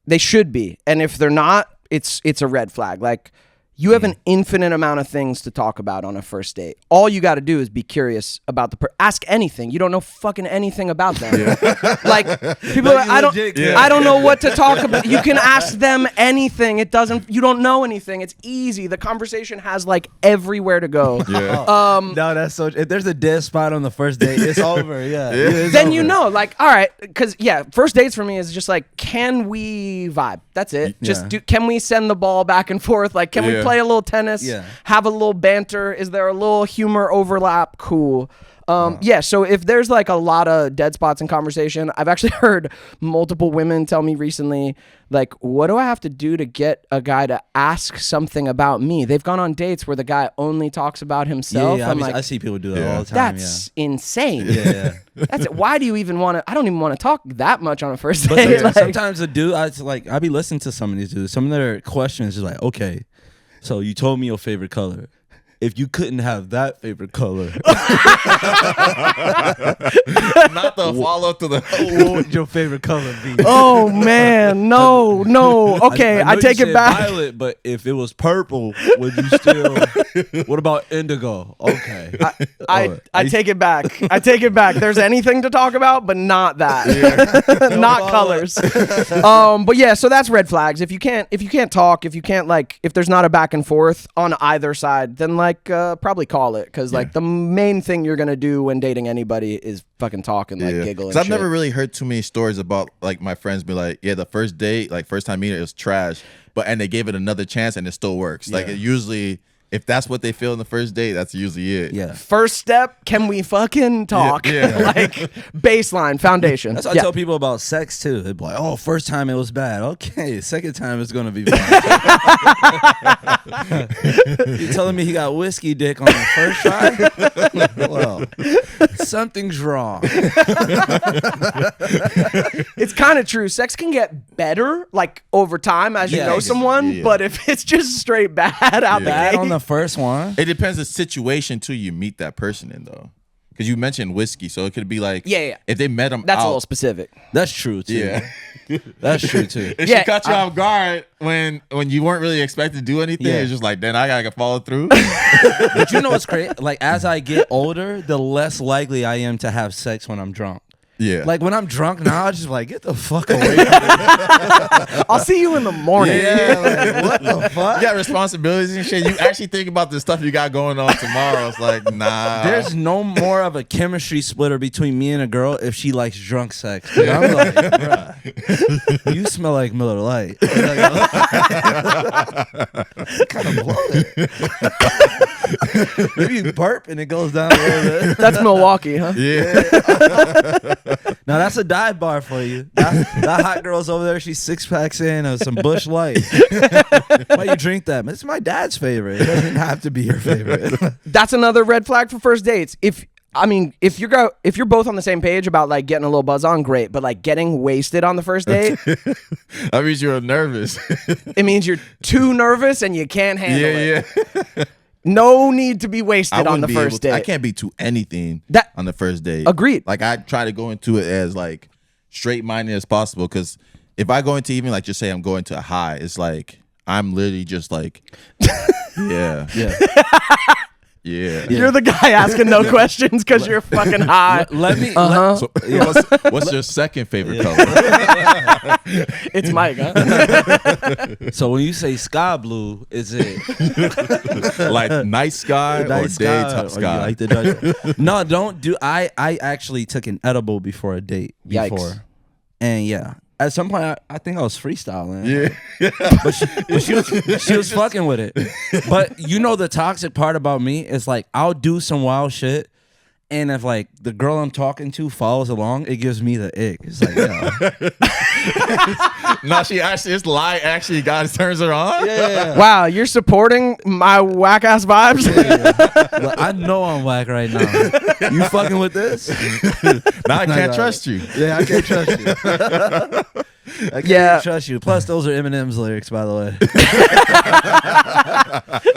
They should be. And if they're not, it's a red flag. Like, you have an infinite amount of things to talk about on a first date. All you got to do is be curious about ask anything. You don't know fucking anything about them. Like, people are, I don't know what to talk about. You can ask them anything. You don't know anything. It's easy. The conversation has like everywhere to go. Yeah. No, that's so. If there's a dead spot on the first date, it's over. Yeah. It's Then over. you know, like, all right, because first dates for me is just like, can we vibe? That's it. Just can we send the ball back and forth? Like, can we play a little tennis? Yeah. Have a little banter? Is there a little humor overlap? Cool. Yeah, so if there's like a lot of dead spots in conversation, I've actually heard multiple women tell me recently, like, what do I have to do to get a guy to ask something about me? They've gone on dates where the guy only talks about himself. Yeah, I'm like, I see people do that all the time. that's insane. Yeah. That's it. Why do you even want to? I don't even want to talk that much on a first But date. sometimes the dude, I be listening to some of these dudes. Some of their questions is like, okay, so you told me your favorite color. if you couldn't have that favorite color, Not the follow to the. what would your favorite color be? Oh man, no. Okay, I know take you it said back. Violet, but if it was purple, would you still? What about indigo? Okay. I take it back. I take it back. There's anything to talk about, but not that. Not colors. But yeah, so that's red flags. If you can't talk, if you can't if there's not a back and forth on either side, then probably call it, because the main thing you're gonna do when dating anybody is fucking talk and giggle. Because I've never really heard too many stories about my friends be like, yeah, the first date, first time meeting, it was trash, and they gave it another chance and it still works. Yeah. It usually, if that's what they feel in the first date, that's usually it. Yeah. First step, can we fucking talk? Yeah. Baseline, foundation. That's what I tell people about sex too. They'd be like, "Oh, first time it was bad. Okay, second time it's gonna be bad." You telling me he got whiskey dick on the first try? Well, something's wrong. It's kind of true. Sex can get better over time as you know someone, but if it's just straight bad out the Bad gate, on the first one. It depends the situation too you meet that person in, though. Because you mentioned whiskey, so it could be if they met him that's out, a little specific. That's true too. Yeah. That's true too. If she caught you off guard when you weren't really expected to do anything, it's just then I gotta follow through. But you know what's crazy? As I get older, the less likely I am to have sex when I'm drunk. Yeah. When I'm drunk now, I just get the fuck away from me. I'll see you in the morning. Yeah, What the fuck? You got responsibilities and shit. You actually think about the stuff you got going on tomorrow. It's nah. There's no more of a chemistry splitter between me and a girl if she likes drunk sex. I'm like, bruh, you smell like Miller Lite. Kind of bloated. Maybe you burp and it goes down a little bit. That's Milwaukee, huh? Yeah. Now that's a dive bar for you. That hot girl's over there. She's 6 packs in of some Busch Light. Why you drink that? It's my dad's favorite. It doesn't have to be your favorite. That's another red flag for first dates. If you're both on the same page about getting a little buzz on, great. But getting wasted on the first date, That means you're nervous. it means you're too nervous and you can't handle it. Yeah. No need to be wasted on the wouldn't be first date. I can't be to anything on the first date. Agreed. I try to go into it as straight minded as possible, because if I go into even just say I'm going to a high, it's I'm literally just yeah. Yeah. You're the guy asking no questions because you're fucking high. Let me. So, what's your second favorite color? It's Mike, huh? So when you say sky blue, is it night sky or daytime sky? No, don't do. I actually took an edible before a date. Yikes. And at some point, I think I was freestyling. Yeah. But she was fucking with it. But the toxic part about me is I'll do some wild shit, and if the girl I'm talking to follows along, it gives me the ick. It's No, this lie actually God turns her on. Yeah. Wow, you're supporting my whack ass vibes. I know I'm whack right now. You fucking with this? Now I can't trust you. Yeah, I can't trust you. I can't trust you. Plus, those are Eminem's lyrics, by the way.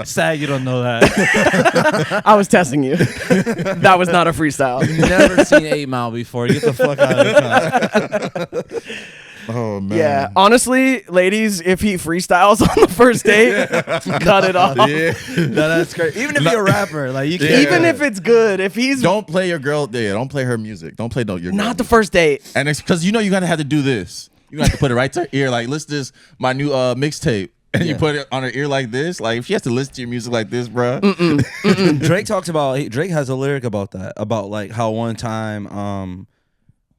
Sad you don't know that. I was testing you. That was not a freestyle. You've never seen 8 Mile before. Get the fuck out of the car. Oh man. Yeah, honestly, ladies, if he freestyles on the first date, cut it off. Yeah. No, that's great. Even if you're a rapper, you can't. Even if it's good, if he's Don't play your girl. Yeah, don't play her music. Don't play your girl not the music. first date. And it's because you're gonna have to do this. You have to put it right to her ear. Listen to this, my new mixtape. And you put it on her ear like this. If she has to listen to your music like this, bro. Drake talks about. Drake has a lyric about that. About how one time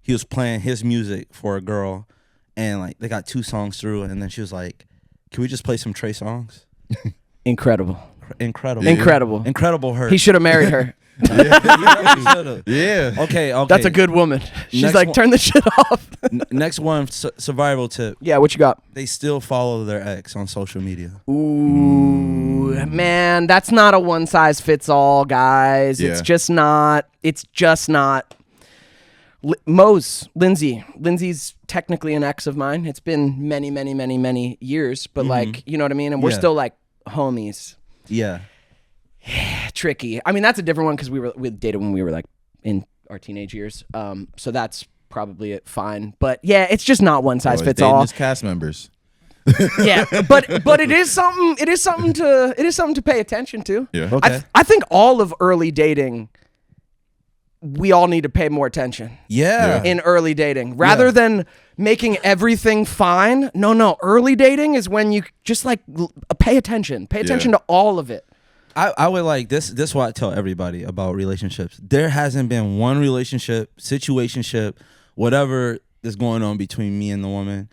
he was playing his music for a girl, and they got 2 songs through, and then she was like, "Can we just play some Trey songs?" Incredible. Incredible hurt. He should have married her. Yeah. Okay. That's a good woman. She's Next turn the shit off. Next one, survival tip. Yeah, what you got? They still follow their ex on social media. Ooh, man, that's not a one size fits all, guys. Yeah. It's just not. Lindsay's technically an ex of mine. It's been many, many, many, many years, but you know what I mean? And we're still homies. Yeah. tricky. I mean, that's a different one because we dated when we were like in our teenage years. So that's probably fine. But yeah, it's just not one size fits all. His cast members. Yeah, but it is something. It is something to pay attention to. Yeah. Okay. I think all of early dating, we all need to pay more attention. Yeah. In early dating, rather than making everything fine. No. Early dating is when you just like pay attention. Pay attention to all of it. I would like this. This is what I tell everybody about relationships. There hasn't been one relationship, situationship, whatever is going on between me and the woman.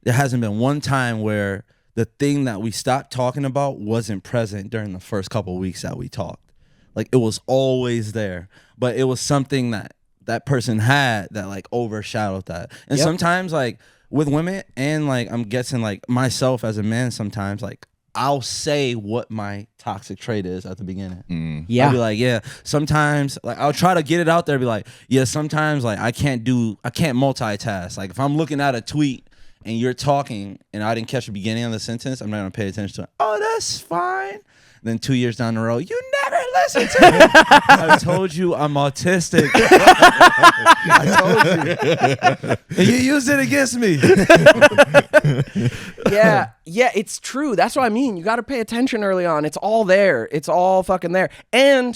There hasn't been one time where the thing that we stopped talking about wasn't present during the first couple of weeks that we talked. Like it was always there, but it was something that person had that like overshadowed that. And sometimes like with women and like I'm guessing like myself as a man, sometimes like I'll say what my toxic trait is at the beginning. Yeah. I'll be like, yeah, sometimes like I'll try to get it out there, be like, yeah, sometimes like I can't multitask. Like if I'm looking at a tweet and you're talking and I didn't catch the beginning of the sentence, I'm not gonna pay attention to it. Oh, that's fine. Then 2 years down the road, you never listen to me. I told you I'm autistic. I told you. And you used it against me. Yeah, it's true. That's what I mean. You got to pay attention early on. It's all there. It's all fucking there. And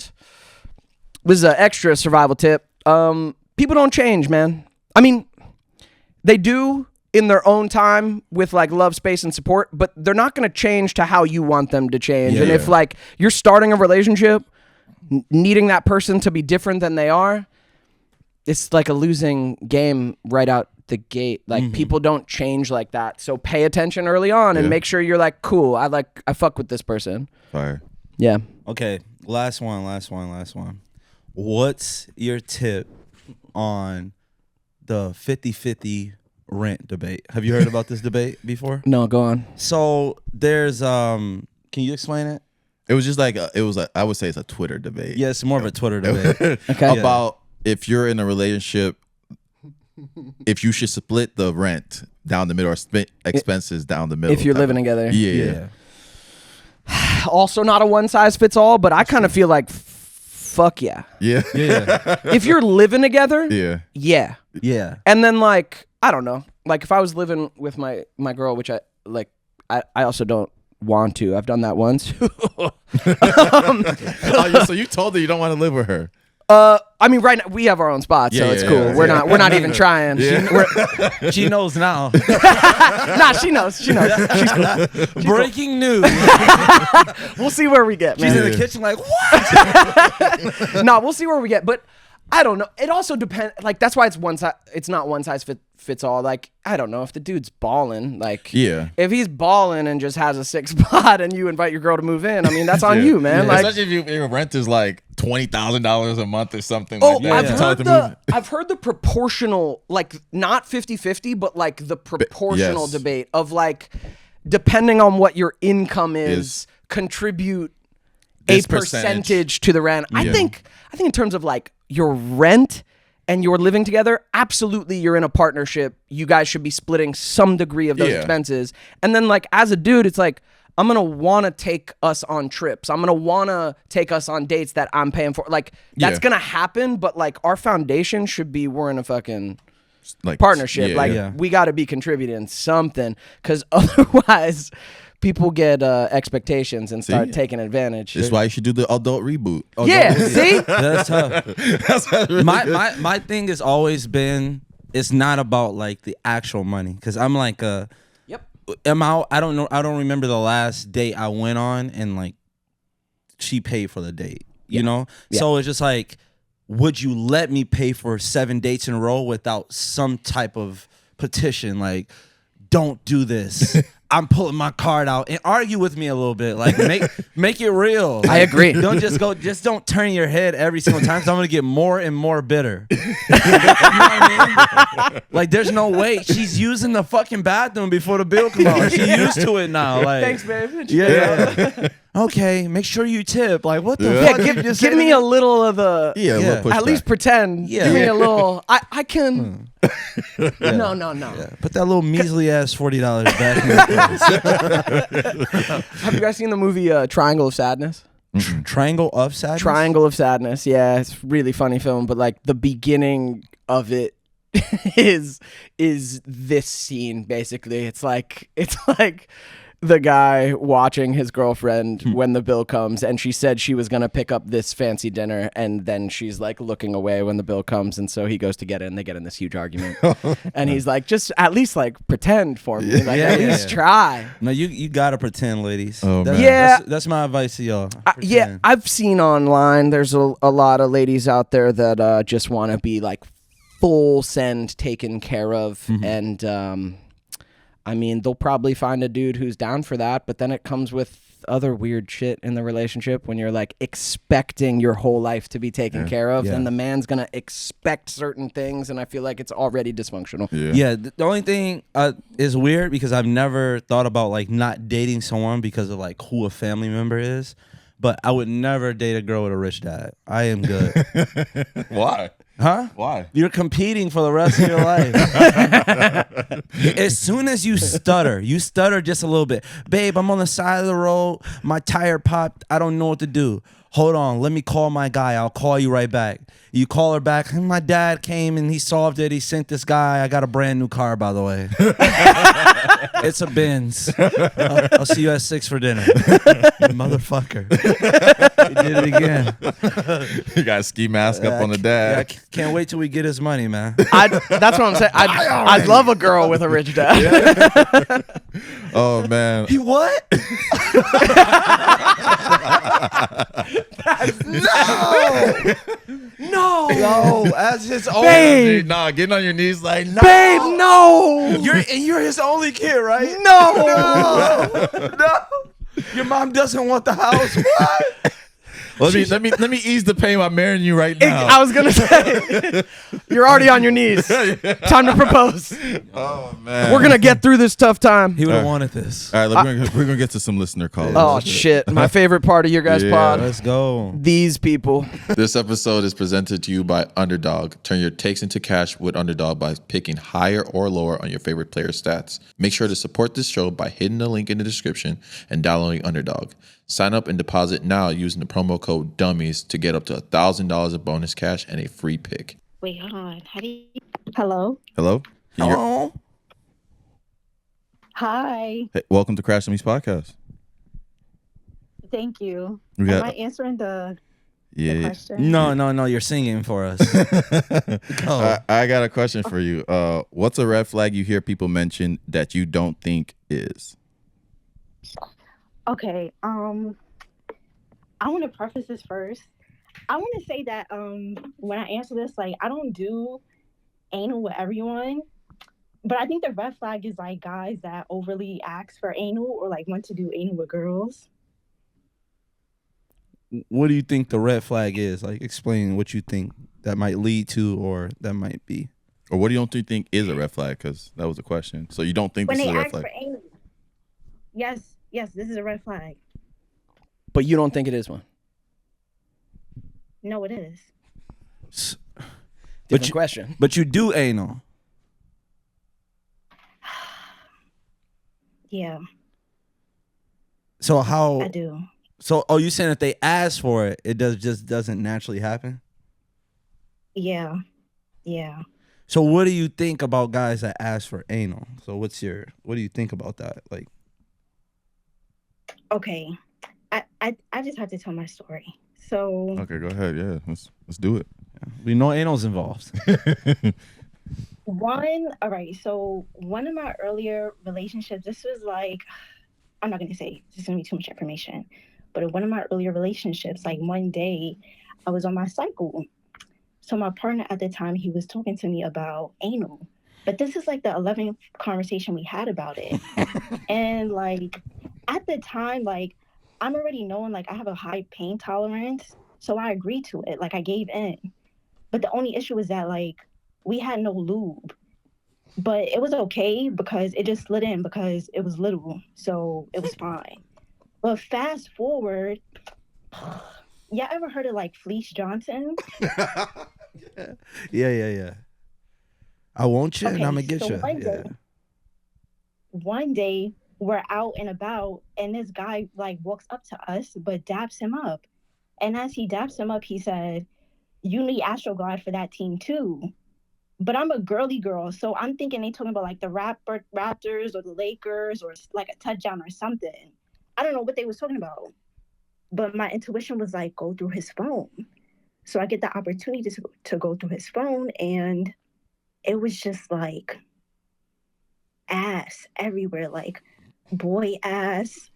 this is an extra survival tip. People don't change, man. I mean, they do in their own time with like love, space, and support, but they're not going to change to how you want them to change. And if like you're starting a relationship, needing that person to be different than they are, it's like a losing game right out the gate. Like people don't change like that. So pay attention early on and make sure you're like, cool, I fuck with this person. Fire. Yeah. Okay, last one. What's your tip on the 50-50 rent debate? Have you heard about this debate before? No, go on. So there's can you explain it? It was just like I would say it's a Twitter debate. Yeah, it's more of a Twitter debate. Okay. About if you're in a relationship, if you should split the rent down the middle or split expenses down the middle. If you're living together. Yeah. Also not a one size fits all, but I kind of feel like fuck yeah. Yeah. If you're living together, yeah. And then like, I don't know. Like if I was living with my girl, which I also don't want to. I've done that once. So you told her you don't want to live with her. I mean, right now we have our own spot, so it's cool. We're not even trying. She knows now. Nah, she knows. She's cool. Breaking news. We'll see where we get, man. She's in the kitchen like, what? No, we'll see where we get. But I don't know. It also depends. Like that's why it's not one size fits all. Like I don't know if the dude's balling. Like if he's balling and just has a sick spot and you invite your girl to move in, I mean that's on you, man. Like, especially if your rent is like $20,000 a month or something. Oh, like that. I've heard the proportional, like not 50-50, but like the proportional debate of like depending on what your income is contribute a percentage to the rent. I think in terms of like your rent and you're living together, absolutely you're in a partnership. You guys should be splitting some degree of those expenses. And then like as a dude, it's like I'm going to want to take us on trips. I'm going to want to take us on dates that I'm paying for. Like that's going to happen, but like our foundation should be we're in a fucking like partnership. We got to be contributing something cuz otherwise people get expectations and start taking advantage. That's why you should do the adult reboot. See? That's tough. My thing has always been, it's not about like the actual money. Cause I'm like, I don't know. I don't remember the last date I went on and like she paid for the date, you know? So it's just like, would you let me pay for 7 dates in a row without some type of petition? Like, don't do this. I'm pulling my card out and argue with me a little bit. Like make it real. I agree. Just don't turn your head every single time because I'm gonna get more and more bitter. You know what I mean? Like there's no way. She's using the fucking bathroom before the bill comes out. She's used to it now. Like thanks, babe. Yeah. Okay, make sure you tip. Like what the fuck? Give me a little of the at least pretend. Yeah. Give me a little. I can. No. Yeah. Put that little measly ass $40 back in the place. Have you guys seen the movie Triangle of Sadness? Triangle of Sadness? Triangle of Sadness. Yeah, it's a really funny film, but like the beginning of it is this scene basically. It's like the guy watching his girlfriend when the bill comes, and she said she was going to pick up this fancy dinner, and then she's like looking away when the bill comes, and so he goes to get it, and they get in this huge argument. And he's like, just at least like pretend for me. Like, at least try. No, you got to pretend, ladies. Oh, man. Yeah. That's my advice to y'all. Yeah, I've seen online there's a lot of ladies out there that just want to be like full send taken care of, and I mean, they'll probably find a dude who's down for that, but then it comes with other weird shit in the relationship when you're like expecting your whole life to be taken care of, and the man's gonna expect certain things, and I feel like it's already dysfunctional. Yeah, the only thing is weird because I've never thought about like not dating someone because of like who a family member is, but I would never date a girl with a rich dad. I am good. Why? Huh? Why? You're competing for the rest of your life. As soon as you stutter just a little bit. Babe, I'm on the side of the road. My tire popped. I don't know what to do. Hold on. Let me call my guy. I'll call you right back. You call her back. My dad came and he solved it. He sent this guy. I got a brand new car, by the way. It's a Benz. I'll see you at 6 for dinner. Motherfucker. He did it again. You got a ski mask up on the dad. I can't wait till we get his money, man. That's what I'm saying. I'd love a girl with a rich dad. Oh, man. He what? No, as his own. Babe. Nah, getting on your knees like, no. Babe, no. You're his only kid, right? No. No. Your mom doesn't want the house. What? Let me ease the pain by marrying you right now. I was gonna say, you're already on your knees. Time to propose. Oh, man. We're gonna get through this tough time. He would have wanted this. All right, we're gonna get to some listener calls. Oh shit! My favorite part of your guys' pod. Let's go. These people. This episode is presented to you by Underdog. Turn your takes into cash with Underdog by picking higher or lower on your favorite player stats. Make sure to support this show by hitting the link in the description and downloading Underdog. Sign up and deposit now using the promo code Dummies to get up to $1,000 of bonus cash and a free pick. Wait, hold on. How do you... Hello? Hello? Hello? Hi. Hey, welcome to Crash Dummies Podcast. Thank you. We got- Am I answering the Yeah. question? No, you're singing for us. Go. I got a question for you. What's a red flag you hear people mention that you don't think is? Okay. I want to preface this first. I want to say that when I answer this, like, I don't do anal with everyone, but I think the red flag is like guys that overly ask for anal or like want to do anal with girls. What do you think the red flag is? Like, explain what you think that might lead to or that might be. Or what do you think is a red flag? Because that was a question. So you don't think When this they is a red ask flag? for anal. Yes, this is a red flag. But you don't think it is one. No, it is. Different question. But you do anal. Yeah, So how? I do. So you saying if they ask for it, it just doesn't naturally happen? Yeah. So what do you think about guys that ask for anal? So what do you think about that? Like, Okay. I just have to tell my story. So Okay, go ahead. Yeah, let's do it. we know anal's involved. all right, so one of my earlier relationships, this was like, I'm not gonna say, this is gonna be too much information, but in one of my earlier relationships, like one day I was on my cycle. So my partner at the time, he was talking to me about anal, but this is like the 11th conversation we had about it. And like at the time, like I'm already knowing like I have a high pain tolerance, so I agreed to it. Like I gave in. But the only issue is that like we had no lube. But it was okay because it just slid in because it was little, so it was fine. But fast forward, y'all ever heard of like Fleece Johnson? Yeah. I want you and Okay, I'm gonna get so you. one day we're out and about, and this guy like walks up to us but daps him up. And as he daps him up, he said, "You need AstroGuard for that team too." But I'm a girly girl, so I'm thinking they talking about like the Raptors or the Lakers or like a touchdown or something. I don't know what they was talking about. But my intuition was like, go through his phone. So I get the opportunity to go through his phone, and it was just like ass everywhere, like boy ass,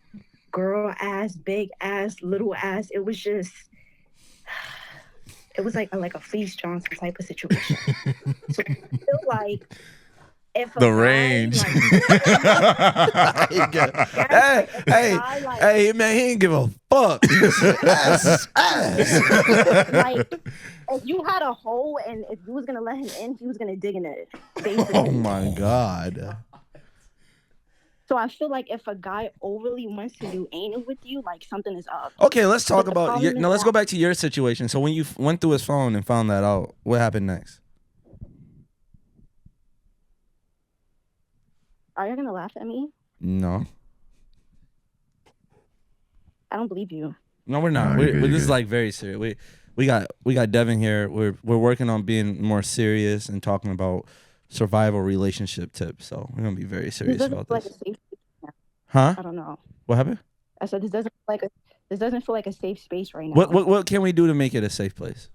girl ass, big ass, little ass. It was just, it was like a Fleece Johnson type of situation. So I feel like if a The guy, range. Hey, man, he didn't give a fuck. ass. Like, if you had a hole and if you was gonna let him in, he was gonna dig in it. Basically. Oh my God. So I feel like if a guy overly wants to do anal with you, like something is up. Okay, let's talk But the about. problem is Let's go that- back to your situation. So when you went through his phone and found that out, what happened next? Are you gonna laugh at me? No. I don't believe you. No, we're not. No, you're good, this you're is good. like very serious. We got Devin here. We're working on being more serious and talking about survival relationship tips. So we're gonna be very serious This doesn't about feel like this. a safe space. Huh? I don't know. What happened? I said this doesn't feel like a safe space right now. What can we do to make it a safe place?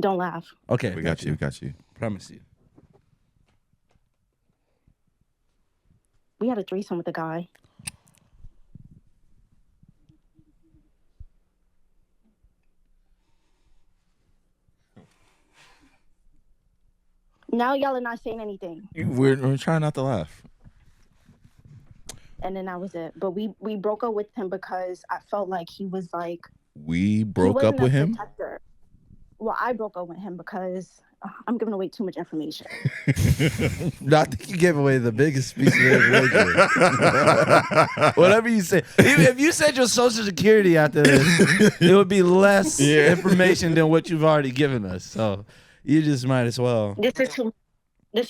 Don't laugh. Okay, We got you. We got you. Promise you. We had a threesome with a guy. Now y'all are not saying anything. We're trying not to laugh. And then that was it. But we broke up with him because I felt like he was like We he broke wasn't up a with him. protector. Well, I broke up with him because I'm giving away too much information. No, I think you gave away the biggest piece of information. Whatever you say. Even if you said your social security after this, it would be less information than what you've already given us. So you just might as well. This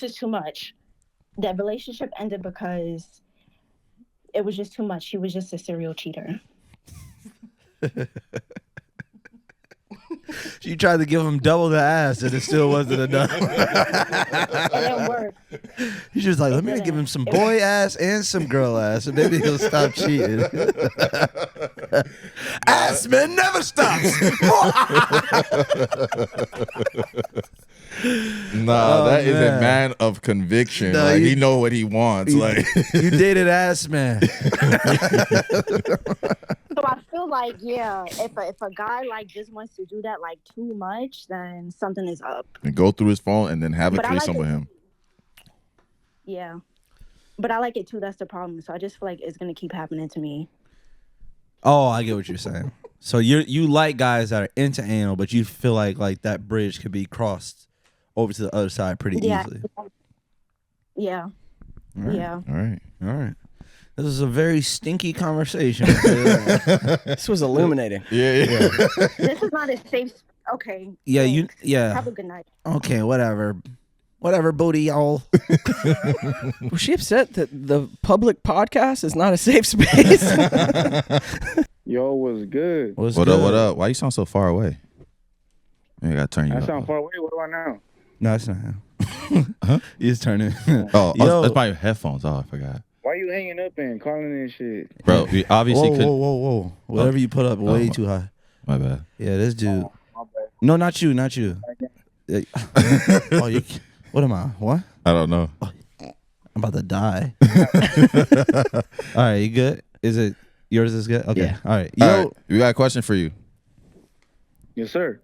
is too much. That relationship ended because it was just too much. He was just a serial cheater. You tried to give him double the ass and it still wasn't enough. It didn't work. He's just like, let me give him some boy ass and some girl ass, and maybe he'll stop cheating. Ass man never stops. Nah, that is man. a man of conviction. No, like you- he know what he wants. Like You dated ass man. So I feel like, yeah, if a guy like just wants to do that like too much, then something is up. and go through his phone and then have a But I like threesome it. with him. Yeah. But I like it too. That's the problem. So I just feel like it's gonna keep happening to me. Oh, I get what you're saying. So you like guys that are into anal, but you feel like that bridge could be crossed over to the other side pretty Yeah. easily. Yeah. All right. Yeah. All right. All right. This is a very stinky conversation. This was illuminating. Yeah. This is not a safe. Okay. Yeah, thanks. yeah. Have a good night. Okay, whatever. Whatever, booty, y'all. Was she upset that the public podcast is not a safe space? Yo, what's good? What's What good? up? What up? Why you sound so far away? You gotta turn you I up. sound far away. What do I know? No, it's not him. You just turn it. Oh, Yo. that's my headphones. Oh, I forgot. Why you hanging up and calling and shit? Bro, we obviously Whoa, could. whoa. Whatever you put up, way too high. My bad. Yeah, this dude. My bad. No, not you. Oh, you. What am I? What? I don't know. I'm about to die. All right, you good? Is it yours? Is good? Okay. Yeah. All right. All Yo, right, we got a question for you. Yes, sir.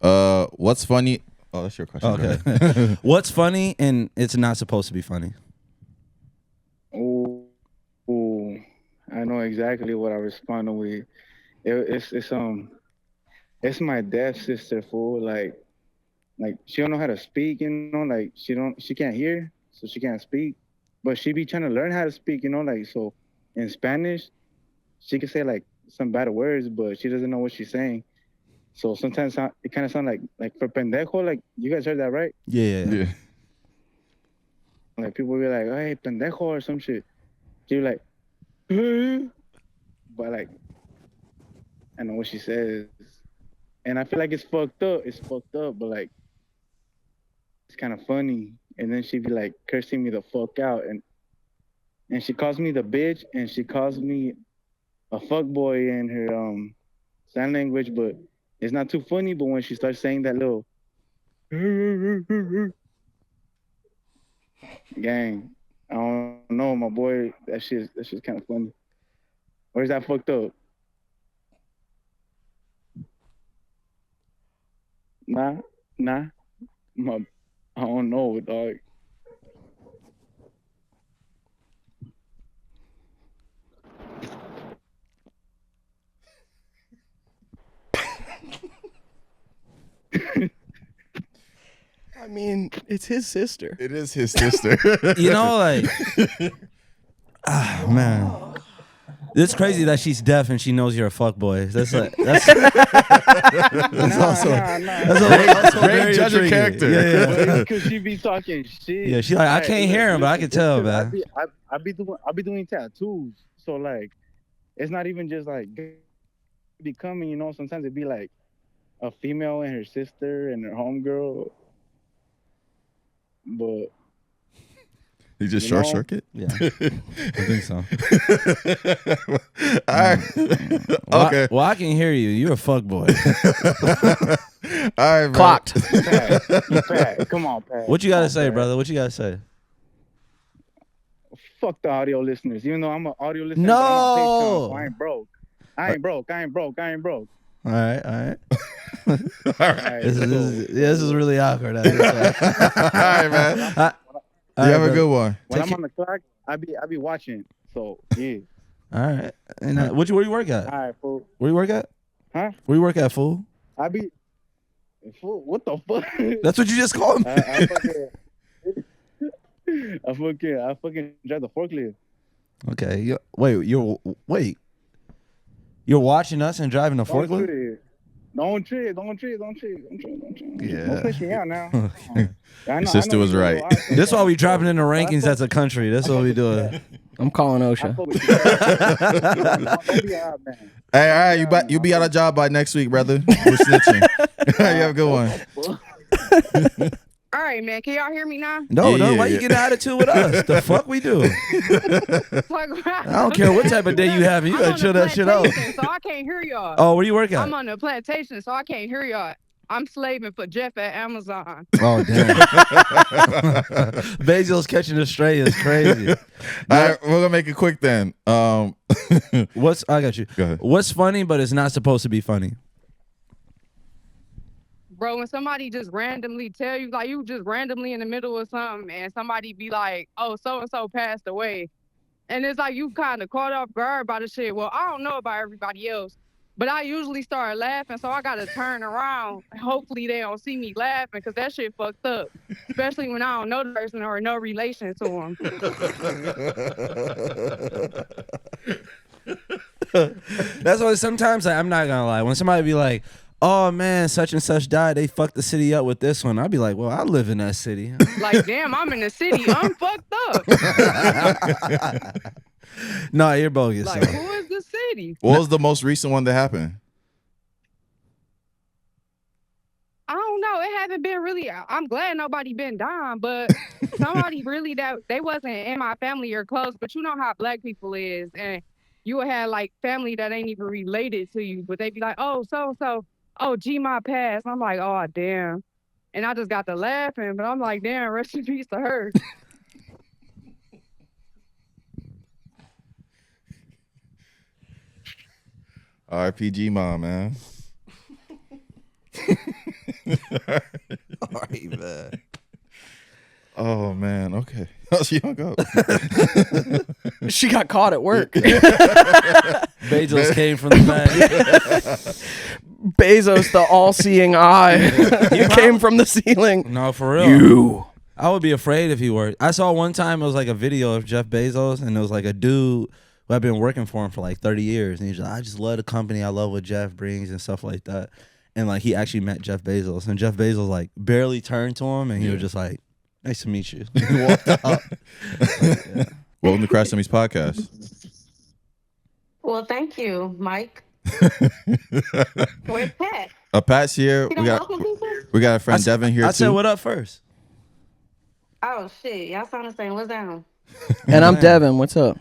What's funny? Oh, that's your question. okay. right? What's funny and it's not supposed to be funny? Oh, I know exactly what I responded with. It's my deaf sister, fool. Like she don't know how to speak, you know. Like she can't hear, so she can't speak. But she be trying to learn how to speak, you know. Like so, in Spanish, she can say like some bad words, but she doesn't know what she's saying. So sometimes it kind of sounds like for pendejo. Like you guys heard that, right? Yeah. Yeah. Like people will be like, "Hey, pendejo" or some shit. She be like, but like, I know what she says, and I feel like it's fucked up. It's fucked up, but like, it's kind of funny. And then she be like cursing me the fuck out, and she calls me the bitch, and she calls me a fuck boy in her sign language, but it's not too funny. But when she starts saying that little gang, I don't know, my boy, that shit's kind of funny. Or is that fucked up? Nah, I don't know, dog. I mean, it's his sister. It is his sister. You know, like, man. It's crazy that she's deaf and she knows you're a fuckboy. That's also Great judge of character. Yeah. Because she be talking shit. Yeah, she like, I can't hear him, but I can tell, man. I be doing tattoos, so like, it's not even just like becoming, you know. Sometimes it'd be like a female and her sister and her homegirl, but You just You short know? circuit? Yeah, I think so. All right. Okay. Well, I can hear you. You're a fuckboy. All right, bro. Clocked. Pat, come on, Pat. What you got to Come on, say, Pat. brother? What you got to say? Fuck the audio listeners. Even though I'm an audio listener, No. but I'm on Patreon, so I ain't broke. I ain't broke. All right. All right. This is really awkward. All right, man. You have a good one. When I'm on the clock, I be watching. So yeah. All right. And where you work at? All right, fool. Where you work at? Huh? Where you work at, fool? I be. Fool, what the fuck? That's what you just called me. I fucking drive the forklift. Okay. Wait. You're watching us and driving a forklift? Don't trip. Yeah. Don't push me out now. Your sister was right. This is why we dropping in the rankings as a country. That's what we doing. I'm calling OSHA. Don't be out, man. Hey, all right, you be out of job by next week, brother. We're snitching. You have a good one. All right, man. Can y'all hear me now? No, Yeah. why you get an attitude with us? The fuck we do? I don't care what type of day you having. You gotta chill that shit out. So I can't hear y'all. Oh, where you work at? I'm on the plantation, so I can't hear y'all. I'm slaving for Jeff at Amazon. Oh, damn. Basil's catching a stray is crazy. All right, we're gonna make it quick then. I got you. Go ahead. What's funny, but it's not supposed to be funny? Bro, when somebody just randomly tell you, like you just randomly in the middle of something and somebody be like, oh, so-and-so passed away. And it's like you kind of caught off guard by the shit. Well, I don't know about everybody else, but I usually start laughing, so I got to turn around. Hopefully they don't see me laughing because that shit fucked up, especially when I don't know the person or no relation to them. That's why sometimes I'm not gonna lie. When somebody be like, oh man, such and such died, they fucked the city up with this one. I'd be like, well, I live in that city. Like, damn, I'm in the city. I'm fucked up. No, you're bogus. Like, son. who is the city? What was the most recent one that happened? I don't know. It hasn't been really. I'm glad nobody been dying, but somebody really that they wasn't in my family or close. But you know how black people is, and you would have like family that ain't even related to you, but they be like, oh, so, oh, G my passed. I'm like, oh, damn. And I just got to laughing, but I'm like, damn, rest in peace to her. RPG mom, man. All right, man. Oh man, okay. Oh, she hung up. She got caught at work. Bezos came from the back. Bezos, the all-seeing eye, came from the ceiling. No, for real. You. I would be afraid if he worked. I saw one time it was like a video of Jeff Bezos, and it was like a dude who had been working for him for like 30 years, and he's like, I just love the company. I love what Jeff brings and stuff like that. And like he actually met Jeff Bezos, and Jeff Bezos like barely turned to him, and he was just like, Nice to meet you. He walked out. Welcome to Crash Dummies podcast. Well, thank you, Mike. Where's Pat? Pat's here. You don't welcome people? We got a friend Devin here I too. said what up first. Oh shit, y'all sound the same. What's down? And I'm Devin. What's up?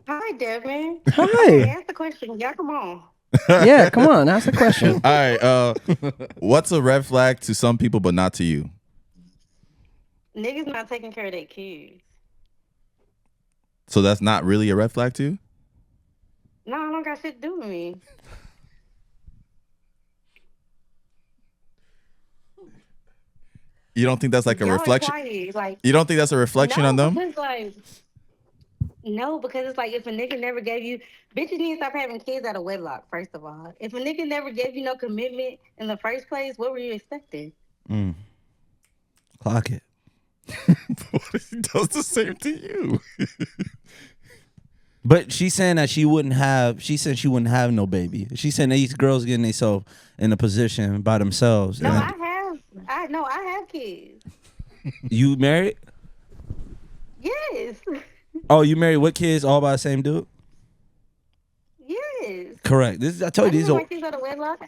Hi, Devin. Hi. Ask the question. Y'all come on. Yeah, come on. Ask the question. All right. What's a red flag to some people but not to you? Niggas not taking care of their kids. So that's not really a red flag to you? No, I don't got shit to do with me. You don't think that's like a Y'all reflection? quiet, like, You don't think that's a reflection on them? Because, like, no, because it's like if a nigga never gave you, bitches need to stop having kids out of wedlock, first of all. If a nigga never gave you no commitment in the first place, what were you expecting? Clock it. He does the same to you. But she's saying that she wouldn't have no baby. She's saying these girls getting themselves in a position by themselves. No, I have kids. You married? Yes. Oh, you married with kids all by the same dude? Yes. Correct. I told you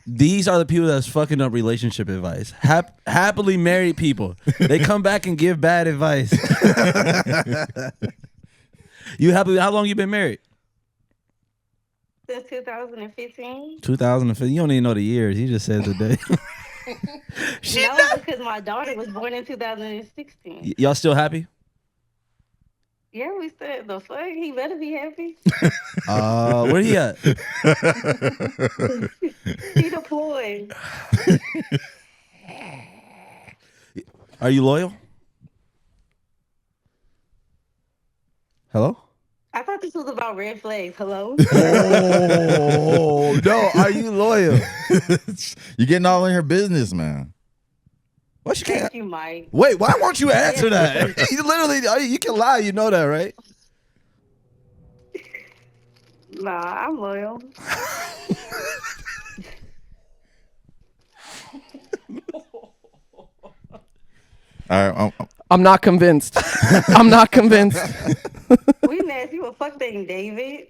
these are the people that's fucking up relationship advice. Happily married people. They come back and give bad advice. How long you been married? Since 2015. 2015. You don't even know the years. He just said the day. No, because my daughter was born in 2016. Y'all still happy? Yeah, we said the fuck. He better be happy. Where he at? He deployed. Are you loyal? Hello? I thought this was about red flags. Hello? Oh, no. Are you loyal? You getting all in her business, man. What you can't? Thank you, Mike. Wait, why won't you answer that? You literally, you can lie. You know that, right? Nah, I'm loyal. All right, I'm not convinced. I'm not convinced. We nasty. You a fuck thing, David.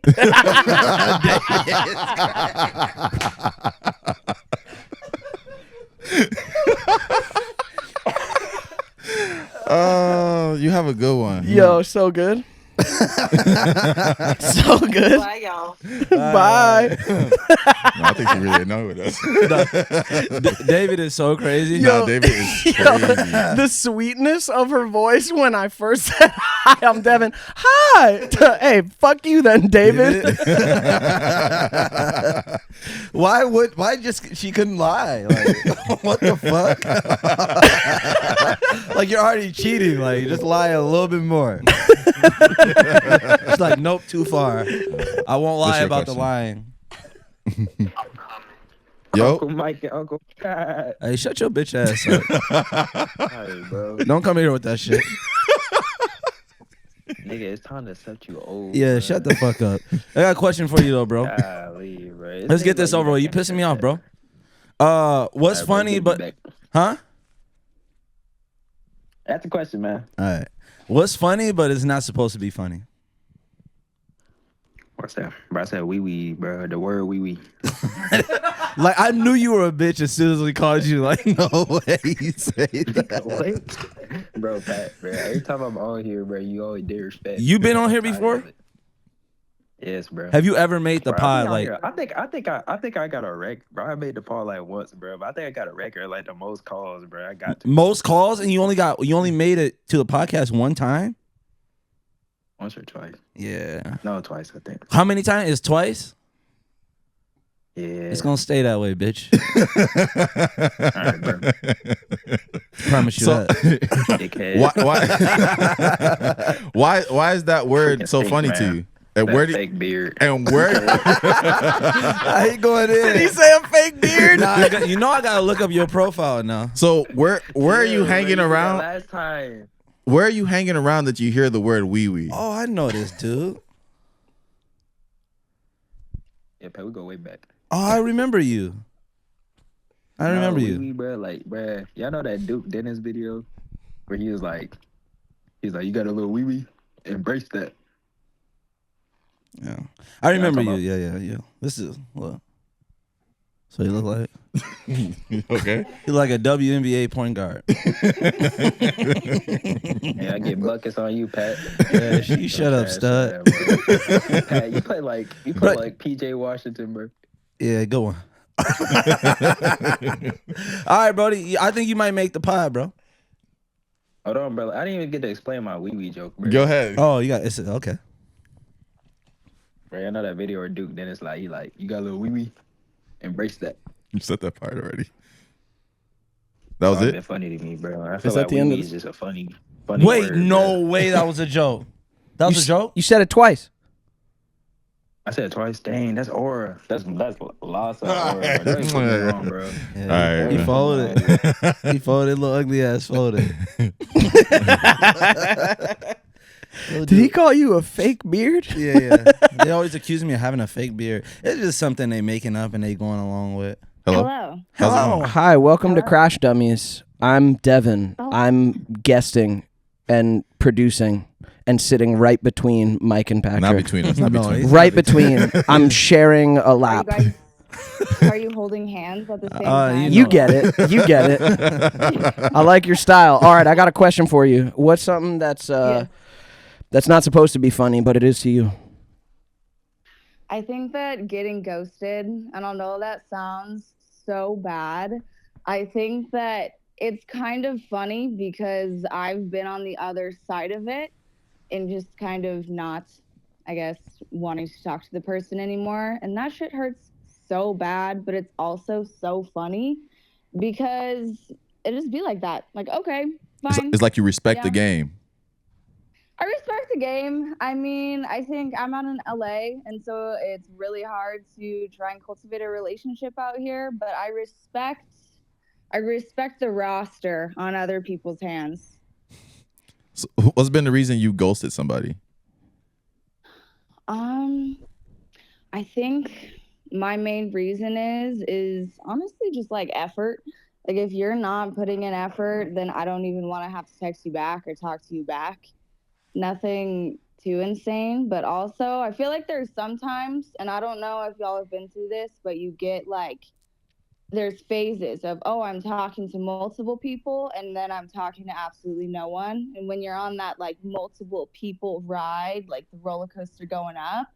Oh, you have a good one. Yo, so good. So good. Bye, y'all. Bye. No, I think she really know with us. David is so crazy. No, David is crazy. The sweetness of her voice when I first said, hi, I'm Devin. Hi. Hey, fuck you then, David. Why just she couldn't lie? Like, what the fuck? Like, you're already cheating. Like, just lie a little bit more. She's like, nope, too far. I won't lie about the lying. Yo, Uncle Mike and Uncle Pat. Hey, shut your bitch ass up. Hey, bro. Don't come here with that shit. Nigga, it's time to accept you old. Yeah, bro. shut the fuck up. I got a question for you though, bro. Golly, bro. Let's get this over with. You pissing me off, bro. What's funny, but huh? That's the question, man. All right. What's funny, but it's not supposed to be funny? What's that? Bro, I said wee, bro. The word wee. Like, I knew you were a bitch as soon as we called you. Like, no way you say that. What? Bro, Pat, bro. Every time I'm on here, bro, you always disrespect. You been on here before? Yes, bro. Have you ever made the Bro, pod? I Like, think I got a record, bro. I made the pod like once, bro. But I think I got a record, like the most calls, bro. I got to. most calls, and you only made it to the podcast one time? Once or twice. Yeah. No, twice, I think. How many times? It's twice? Yeah. It's gonna stay that way, bitch. All right, bro. Promise you that. Dickhead. why is that word so Fake, funny man. to you? And That where do fake beard. and where I ain't going in. Did he say a fake beard? Nah, you know I gotta look up your profile now. so where are you hanging around? Last time. Where are you hanging around that you hear the word wee wee? Oh, I know this dude. Yeah, Pat, we go way back. Oh, I remember you. I remember you. Bro, like, bro, y'all know that Duke Dennis video? where he was like, you got a little wee wee, embrace that. Yeah, I remember you. Yeah. This is what. So you look like. Okay. You like a WNBA point guard. Yeah, I get buckets on you, Pat. Yeah, you shut up, stud. Pat, you play like PJ Washington, bro. Yeah, go on. All right, Brody. I think you might make the pod, bro. Hold on, brother. I didn't even get to explain my wee wee joke, bro. Go ahead. Oh, you got it's okay. Right, I know that video where Duke. Then it's like you got a little wee wee, embrace that. You said that part already. That was it. Been funny to me, bro. I feel Is like that the end wee of wee is just a funny Wait, word, no bro. way, that was a joke. That was a joke. You said it twice. I said it twice. Dang, that's aura. That's lots of aura. Bro. Don't put me wrong, bro. Yeah, All right, he man. folded. He folded, little ugly ass folded. Did he call you a fake beard? Yeah. They always accuse me of having a fake beard. It's just something they making up and they going along with. Hello. Hello. How's it going? Hi, welcome to Crash Dummies. I'm Devin. I'm guesting and producing and sitting right between Mike and Patrick. Not between us. Not No, between. he's- us. Right between. I'm sharing a Are you lap. guys? Are you holding hands at the same time? You get it. You get it. I like your style. All right, I got a question for you. What's something that's that's not supposed to be funny, but it is to you? I think that getting ghosted, and I know that sounds so bad. I think that it's kind of funny because I've been on the other side of it and just kind of not, I guess, wanting to talk to the person anymore. And that shit hurts so bad, but it's also so funny because it just be like that. Like, okay, fine. It's like you respect the Yeah. game. I respect the game. I mean, I think I'm out in LA, and so it's really hard to try and cultivate a relationship out here, but I respect the roster on other people's hands. So what's been the reason you ghosted somebody? I think my main reason is honestly just like effort. Like if you're not putting in effort, then I don't even want to have to text you back or talk to you back. Nothing too insane, but also I feel like there's sometimes, and I don't know if y'all have been through this, but you get like, there's phases of, oh, I'm talking to multiple people and then I'm talking to absolutely no one. And when you're on that like multiple people ride, like the roller coaster going up,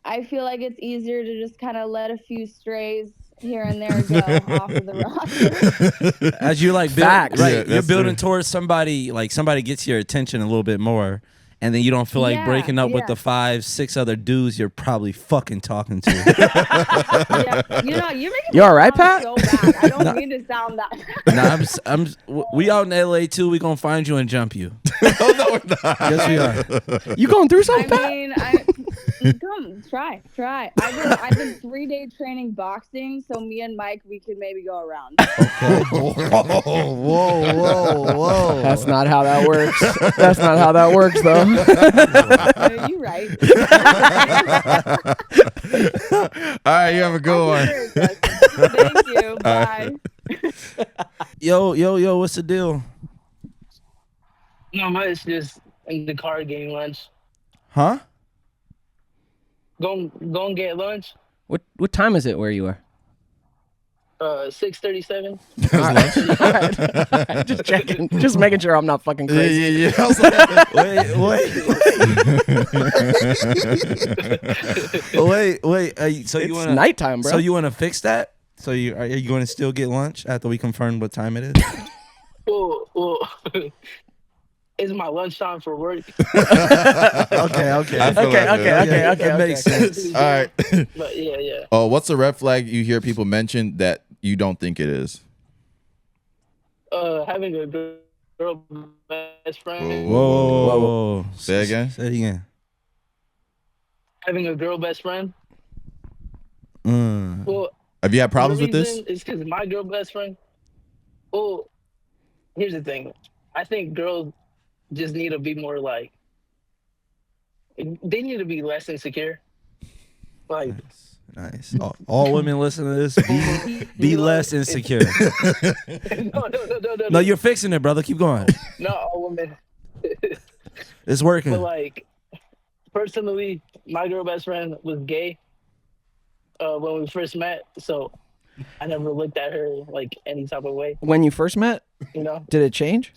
I feel like it's easier to just kind of let a few strays here and there go off of the roster. As you like, Facts. right? Yeah, You're that's building true. towards somebody, like somebody gets your attention a little bit more, and then you don't feel like Yeah, breaking up with yeah. the 5-6 other dudes you're probably fucking talking to. Yeah, you know, you're making You me all right, sound Pat? so bad. I don't mean to sound that bad. We out in LA too. We gonna find you and jump you. Oh no, we're not. Yes, we are. You going through something, Pat? I mean, come try. I've been 3-day training boxing, so me and Mike, we could maybe go around. Whoa. That's not how that works. That's not how that works, though. You're right. All right, you have a good one. Thank you. Bye. Yo, what's the deal? No, it's just in the car getting lunch. Huh? Go and get lunch. What time is it where you are? 6:37. All right. Just checking. Just making sure I'm not fucking crazy. Yeah. I was like, wait. So It's you want nighttime, bro. So you want to fix that? So are you going to still get lunch after we confirm what time it is? Well, it's my lunchtime for work. Okay. I feel like that. That makes sense. All right. But yeah. Oh, what's a red flag you hear people mention that you don't think it is? Having a girl best friend. Whoa. Say again? Say it again. Having a girl best friend. Well, Have you had problems the with this? reason is because my girl best friend. Well, here's the thing. I think girls just need to be more like. They need to be less insecure. Like Nice. All women listen to this. Be less insecure. No. No, you're fixing it, brother. Keep going. No, all women. It's working. But like, personally, my girl best friend was gay when we first met, so I never looked at her like any type of way. When you first met, You know? did it change?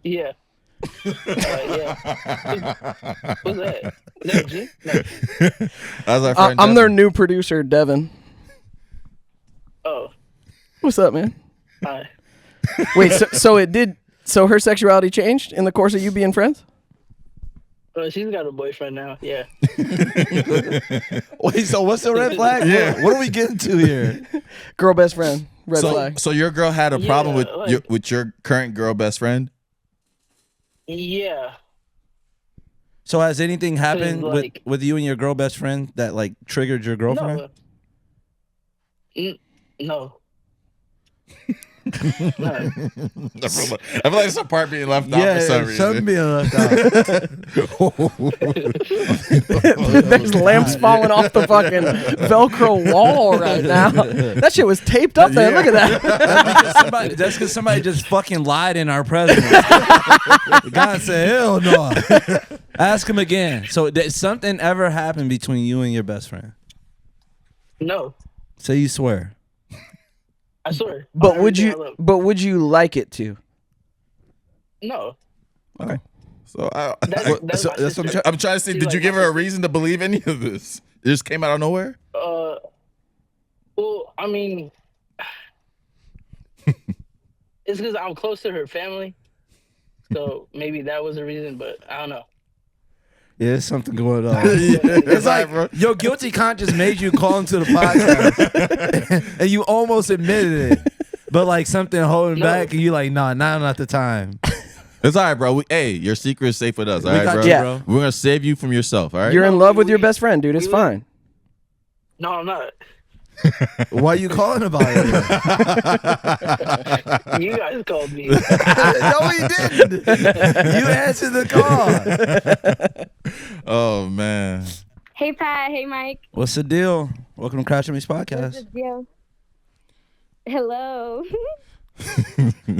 Yeah. Yeah. What's that? Is that G? No. That's our friend. I'm their Devin. new producer, Devin. Oh. What's up, man? Hi. Wait, so it did. So her sexuality changed in the course of you being friends? She's got a boyfriend now. Yeah. Wait, so what's the red flag? Yeah. What are we getting to here? Girl best friend, red flag. So your girl had a problem with like- with your current girl best friend? Yeah. So has anything happened like- with you and your girl best friend that like triggered your girlfriend? No. I feel like there's a part being left out for some reason. something being left out. There's lamps falling off the fucking Velcro wall right now. That shit was taped up there. Look at that. That's because somebody just fucking lied in our presence. God said, hell no. Ask him again. So did something ever happen between you and your best friend? No. Say you swear. I swear. But On would everything I you? love. But would you like it to? No. Okay. So That's my that's what I'm sister. I'm trying to say. She's Did you like give my her a sister. reason to believe any of this? It just came out of nowhere. Well, I mean, it's because I'm close to her family, so maybe that was the reason. But I don't know. Yeah, there's something going on. It's like, bro. Your guilty conscience made you call into the podcast, and you almost admitted it, but like something holding back, and you like, nah, not the time. It's all right, bro. Hey, your secret is safe with us. All We right, got bro. you, Yeah. bro. We're gonna save you from yourself. All right. You're in love with your best friend, dude. It's we- fine. No, I'm not. Why are you calling about it? You guys called me. No, he didn't. You answered the call. Oh man. Hey Pat, hey Mike. What's the deal? Welcome to Crash Dummies What's Podcast. the deal? Hello.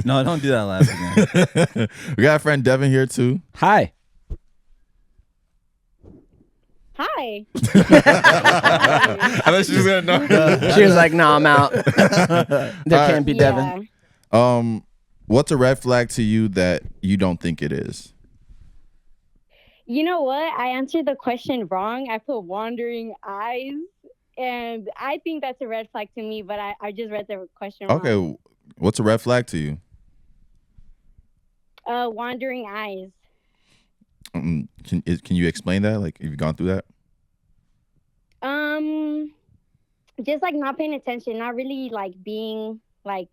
No, don't do that laugh again. We got a friend Devin here too. Hi. Hi. I thought she was gonna know. She was like, "No, I'm out." That can't be Devin. Yeah. What's a red flag to you that you don't think it is? You know what? I answered the question wrong. I put wandering eyes, and I think that's a red flag to me. But I just read the question wrong. Okay. What's a red flag to you? Wandering eyes. Can you explain that? Like, have you gone through that? Just like not paying attention, not really like being like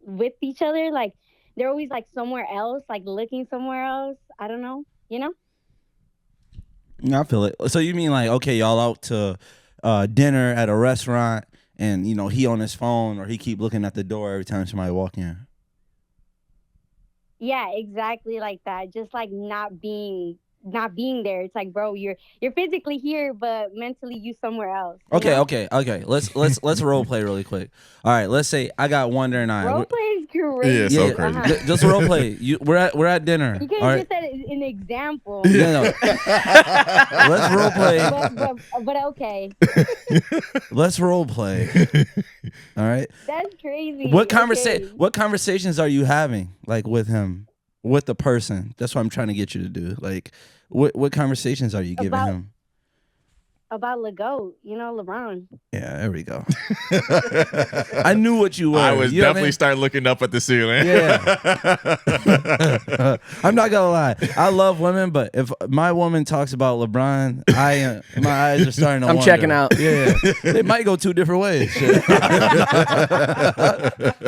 with each other. Like they're always like somewhere else, like looking somewhere else. I don't know, you know? I feel it. So you mean like, okay, y'all out to dinner at a restaurant, and you know he on his phone or he keep looking at the door every time somebody walk in? Yeah, exactly like that. Just like not being there. It's like, bro, you're physically here, but mentally you somewhere else. you know? Okay. Let's role play really quick. All right, let's say I got wandering eye. Role play is crazy. Yeah, so crazy. Just role play. We're at dinner. You could all have right? just said an example. No. Let's role play. but okay. Let's role play. All right. That's crazy. What Okay. What conversations are you having like with him, with the person? That's what I'm trying to get you to do. Like, what conversations are you giving him? About LeGoat, you know, LeBron. Yeah, there we go. I knew what you were. I was You know what definitely starting looking up at the ceiling. Yeah. I'm not gonna lie. I love women, but if my woman talks about LeBron, my eyes are starting to I'm wander. checking out. Yeah, they might go two different ways. Shit. I'm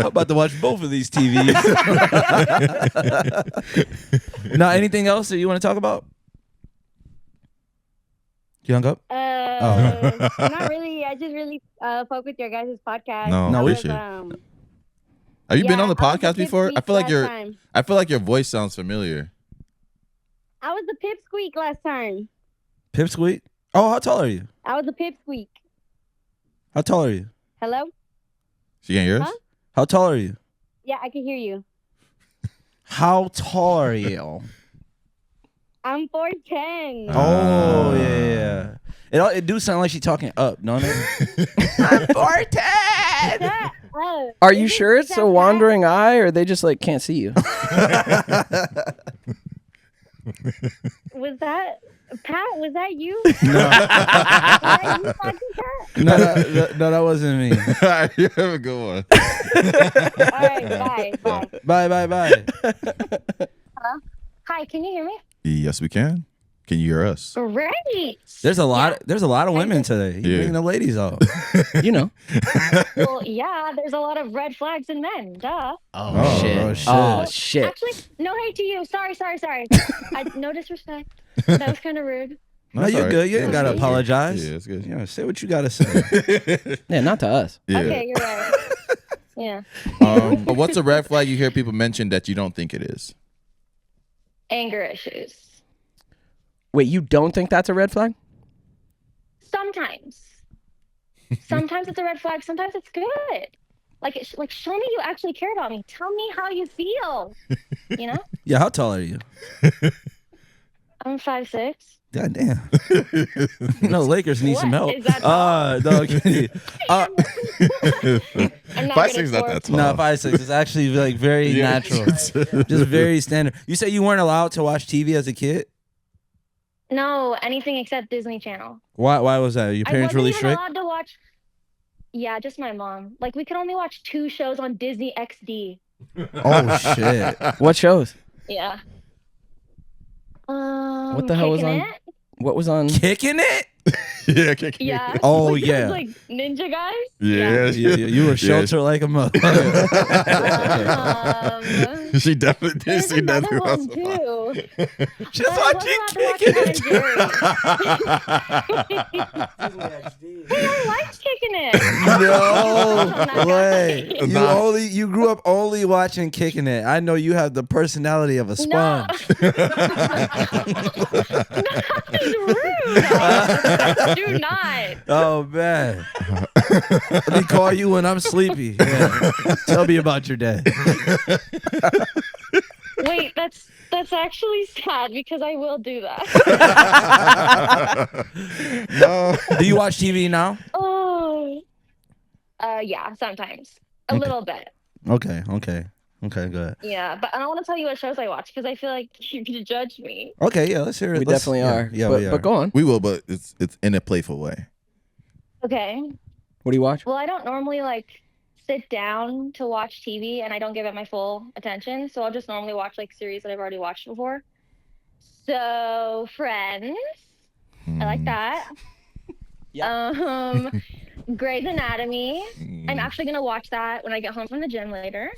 about to watch both of these TVs. Now, anything else that you want to talk about? You hung up? Not really. I just really fuck with your guys' podcast. No, we should. Have you been on the I was podcast the before? I feel like last time. I feel like your voice sounds familiar. I was the pipsqueak last time. Pipsqueak? Oh, how tall are you? I was the pipsqueak. How tall are you? Hello? She can't hear us? Huh? How tall are you? Yeah, I can hear you. How tall are you? I'm 4'10". Oh, yeah. It do sound like she's talking up, don't it? I'm 4'10". Are you sure it's a wandering eye, or they just like can't see you? Was that Pat? Was that you? No. No, that wasn't me. All right, you have a good one. All right, bye. Bye. Hello? Hi, can you hear me? Yes, we can. Can you hear us? Great. There's a lot of women today. You bring the ladies out. You know. Well, yeah, there's a lot of red flags in men. Duh. Oh, shit. Actually, no hate to you. Sorry. No disrespect. That was kind of rude. No, you're good. You ain't gotta apologize. Yeah, it's good. Yeah, say what you gotta say. Yeah, not to us. Yeah. Okay, you're right. Yeah. But what's a red flag you hear people mention that you don't think it is? Anger issues. Wait, you don't think that's a red flag? Sometimes. Sometimes it's a red flag. Sometimes it's good. Like show me you actually care about me. Tell me how you feel. You know? Yeah, how tall are you? I'm 5'6". God damn. Lakers need some help. Is that tall? No, kidding. I'm not 5'6" not that tall. No, 5'6". It's actually like very natural. Just very standard. You say you weren't allowed to watch TV as a kid? No, anything except Disney Channel. Why was that? Your parents really I wasn't strict? even allowed to watch. Yeah, just my mom. Like we could only watch 2 shows on Disney XD. Oh shit. What shows? Yeah. What the hell was on? It? What was on? Kicking it? Yeah, kicking Yeah. it. Oh, Like, yeah. Like ninja guys? Yeah. You were sheltered like a mother. She definitely did There's see that. another one too. She's watching Kicking It. Hey, I liked Kicking It. No way. You grew up only watching Kicking It. I know you have the personality of a sponge. That's rude. Do not. Oh man. Let me call you when I'm sleepy. Yeah. Tell me about your day. Wait, that's actually sad because I will do that. No. Do you watch TV now? Oh. Yeah, sometimes. A little bit. Okay, good. Yeah, but I don't want to tell you what shows I watch because I feel like you're gonna judge me. Okay, yeah, let's hear it. We definitely are. Yeah, but, we are. But go on. We will, but it's in a playful way. Okay. What do you watch? Well, I don't normally sit down to watch TV and I don't give it my full attention. So I'll just normally watch series that I've already watched before. So Friends. I like that. Yeah. Grey's Anatomy. I'm actually gonna watch that when I get home from the gym later.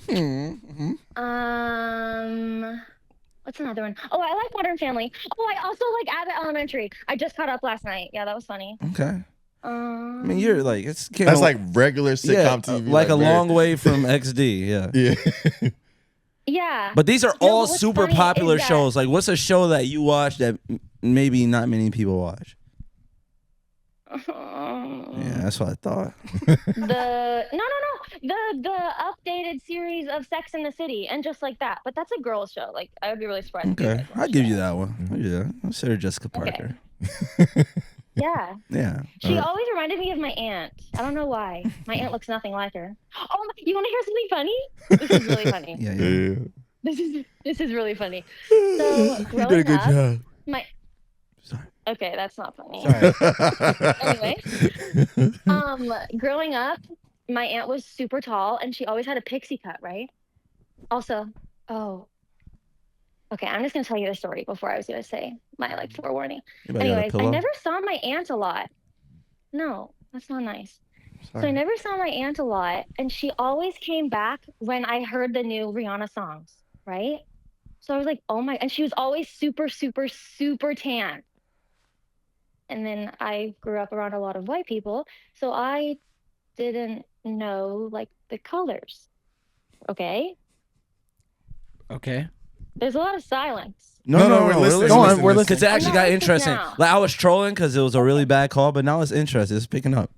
What's another one? Oh, I like Modern Family. Oh, I also like Abbott Elementary. I just caught up last night. Yeah, that was funny. Okay. I mean, you're that's like regular sitcom TV. Like a long way from XD. Yeah. Yeah. Yeah. But these are all what's super funny popular is that- shows. Like, what's a show that you watch that maybe not many people watch? Yeah, that's what I thought. The updated series of Sex and the City and Just Like That. But that's a girl show. I would be really surprised. Okay, I'll give you that one. Yeah, Sarah Jessica Parker. Yeah. Yeah. She always reminded me of my aunt. I don't know why. My aunt looks nothing like her. Oh, you want to hear something funny? This is really funny. Yeah. This is really funny. So You did a good job. Okay, that's not funny. Sorry. Anyway, growing up, my aunt was super tall and she always had a pixie cut, right? Also, okay, I'm just gonna tell you the story before I was gonna say my forewarning. Anyways, I never saw my aunt a lot. No, that's not nice. Sorry. So I never saw my aunt a lot, and she always came back when I heard the new Rihanna songs, right? So I was like, oh my, and she was always super, super, super tan. And then I grew up around a lot of white people, so I didn't know the colors. Okay? Okay. There's a lot of silence. No, we're listening. Go on, we're listening. Because it actually got listening interesting. now. I was trolling because it was a really bad call, but now it's interesting. It's picking up.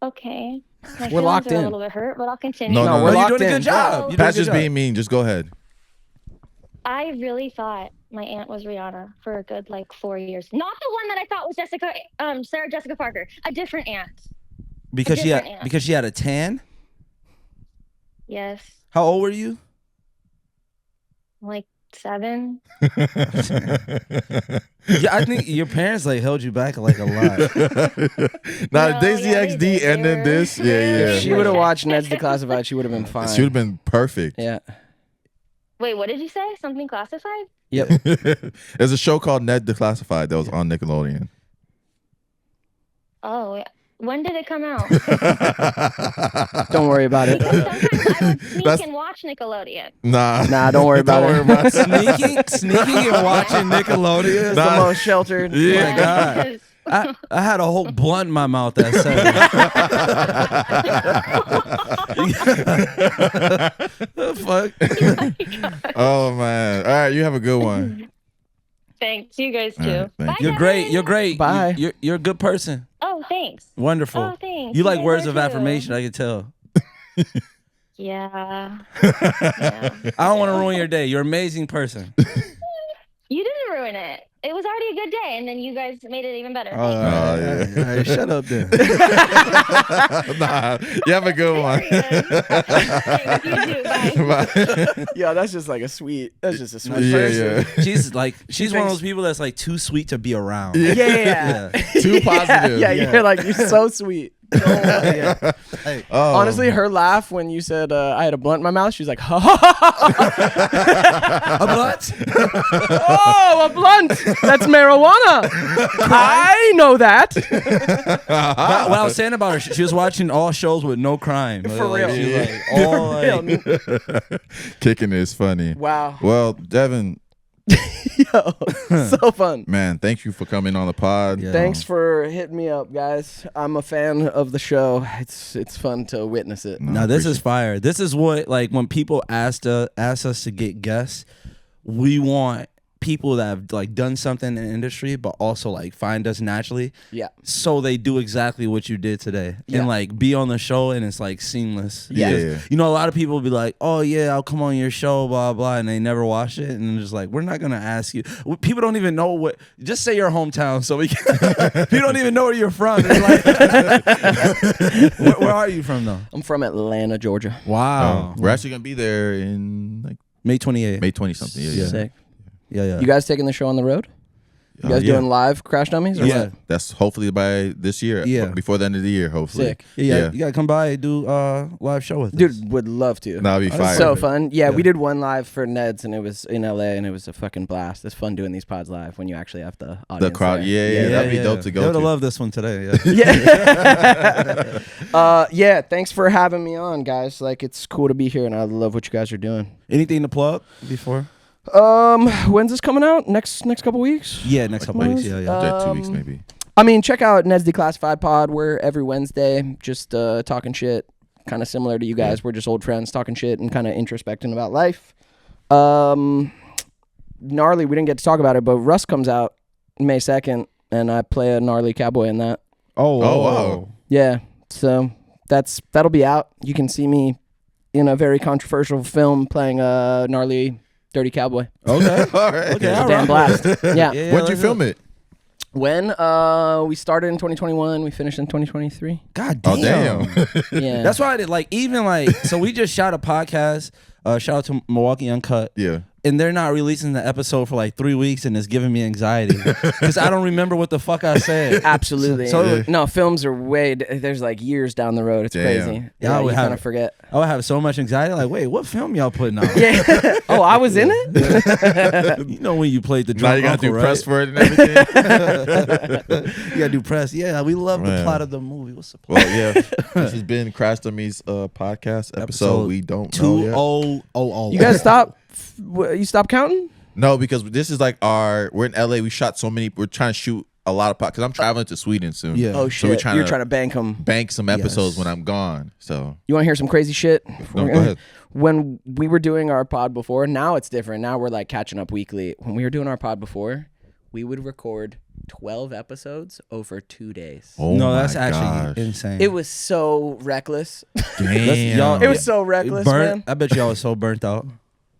Okay. My We're feelings locked are in. a little bit hurt, but I'll continue. No, No, we're You're locked doing a in. good job. You're doing a Pat's good just job. being mean. Just go ahead. I really thought my aunt was Rihanna for a good 4 years. Not the one that I thought was Sarah Jessica Parker. A different aunt. Because she different aunt. because she had a tan. Yes. How old were you? 7. Yeah, I think your parents held you back a lot. Now No, Daisy yeah, they XD did. and then this. Yeah, If yeah. she would have watched Neds Declassified, she would have been fine. She would have been perfect. Yeah. Wait, what did you say? Something classified? Yep. There's a show called Ned Declassified that was on Nickelodeon. Oh, yeah. When did it come out? Don't worry about it. Because sometimes I would sneak That's- and watch Nickelodeon. Nah, Don't worry about it. Sneaking and watching Nickelodeon. It's the most sheltered. Yeah, my God. because- I had a whole blunt in my mouth at 7. The fuck? Oh man. All right, you have a good one. Thanks. You guys too. All right, thank Bye, You're Devin. great. You're great. Bye. You're a good person. Oh, thanks. Wonderful. Oh, thanks. You like guys words are of too. affirmation, I can tell. Yeah. I don't want to ruin your day. You're an amazing person. You didn't ruin it. It was already a good day, and then you guys made it even better. All right. yeah. All right, shut up then. Nah, you have a good one. Thanks, you too. Bye. Bye. Yeah, that's just a sweet. That's just a sweet Yeah, person. yeah. She's one of those people that's too sweet to be around. Yeah. Too positive. Yeah, you're so sweet. Hey. Oh. Honestly, her laugh when you said I had a blunt in my mouth, she's like, ha ha ha. A blunt? Oh, a blunt. That's marijuana. I know that. What I was saying about her, she was watching all shows with no crime. For real. She was all Real. Kicking is funny. Wow. Well, Devin, Yo, so fun. man, thank you for coming on the pod. Yeah. Thanks for hitting me up, guys. I'm a fan of the show. It's fun to witness it. No, this is fire. This is what when people ask us to get guests, we want people that have done something in the industry, but also find us naturally. Yeah. So they do exactly what you did today, Yeah. and be on the show, and it's seamless. Yeah. Because, a lot of people will be like, "Oh yeah, I'll come on your show," blah blah, and they never watch it, and just we're not gonna ask you. People don't even know what. Just say your hometown, so we can. People don't even know where you're from. Where are you from though? I'm from Atlanta, Georgia. Wow. We're actually gonna be there in May 28th. May 20 something. Yeah. Sick. Yeah. You guys taking the show on the road? You guys yeah. doing live Crash Dummies? Or Yeah. what? That's hopefully by this year. Yeah. Before the end of the year, hopefully. Sick. Yeah. You gotta come by and do live show with us. Dude, would love to. That'll be fire. So fun. Yeah, Yeah. we did one live for Neds, and it was in LA, and it was a fucking blast. It's fun doing these pods live when you actually have the audience. The crowd. there. Yeah. That'd be dope to They go would to. have loved this one today. Yeah. Yeah. Yeah, thanks for having me on, guys. It's cool to be here, and I love what you guys are doing. Anything to plug before? When's this coming out? Next couple weeks? Yeah, next couple weeks. Yeah. Yeah, 2 weeks maybe. I mean, check out Ned's Declassified pod. We're every Wednesday, just talking shit, kind of similar to you guys. Yeah. We're just old friends talking shit and kind of introspecting about life. Gnarly, we didn't get to talk about it, but Rust comes out May 2nd, and I play a gnarly cowboy in that. Oh wow. Yeah, so that'll be out. You can see me in a very controversial film playing a gnarly, dirty cowboy. Okay. All right. Okay. It's a all damn right. blast. Yeah. When'd you film it? When we started in 2021, we finished in 2023. God damn. Oh damn. Yeah. That's why I did so we just shot a podcast. Shout out to Milwaukee Uncut. Yeah. And they're not releasing the episode for 3 weeks, and it's giving me anxiety because I don't remember what the fuck I said. Absolutely. So- No, films are there's years down the road. It's Damn. crazy. Yeah, I you would have kind of forget. I would have so much anxiety. Wait, what film y'all putting out? Yeah. Oh, I was in it? You know when you played the Now drunk you gotta uncle, do right? press for it and everything. You gotta do press. Yeah, we love the Man. plot of the movie. What's the plot? Well, yeah. This has been Crash Dummies podcast episode. We don't know yet. 2000. You guys stop? You stop counting? No, because this is we're in LA. We shot so many. We're trying to shoot a lot of podcasts because I'm traveling to Sweden soon. Yeah. Oh So shit! we're trying You're to trying to bank them. bank some episodes Yes. when I'm gone. So You want to hear some crazy shit? no, go ahead. When we were doing our pod before, now it's different. Now we're catching up weekly. When we were doing our pod before, we would record 12 episodes over 2 days. Oh no, my that's actually gosh. insane. It was so reckless. Damn. It was so reckless, man. I bet y'all was so burnt out.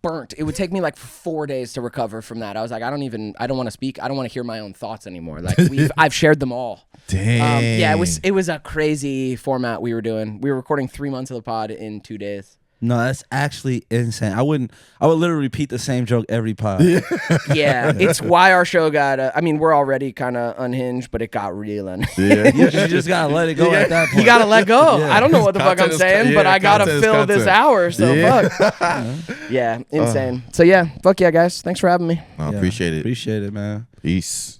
Burnt. It would take me like 4 days to recover from that. I was like, I don't want to speak. I don't want to hear my own thoughts anymore. Like I've shared them all. Damn. Yeah, it was a crazy format we were doing. We were recording 3 months of the pod in 2 days. No, that's actually insane. I would literally repeat the same joke every pod. Yeah, it's why our show got. I mean, we're already kind of unhinged, but it got real unhinged. Yeah. You just gotta let it go at that point. You gotta let go. Yeah. I don't know what the fuck I'm saying, but I gotta fill this hour. So fuck. Yeah, insane. So yeah, fuck yeah, guys. Thanks for having me. I appreciate it. Appreciate it, man. Peace.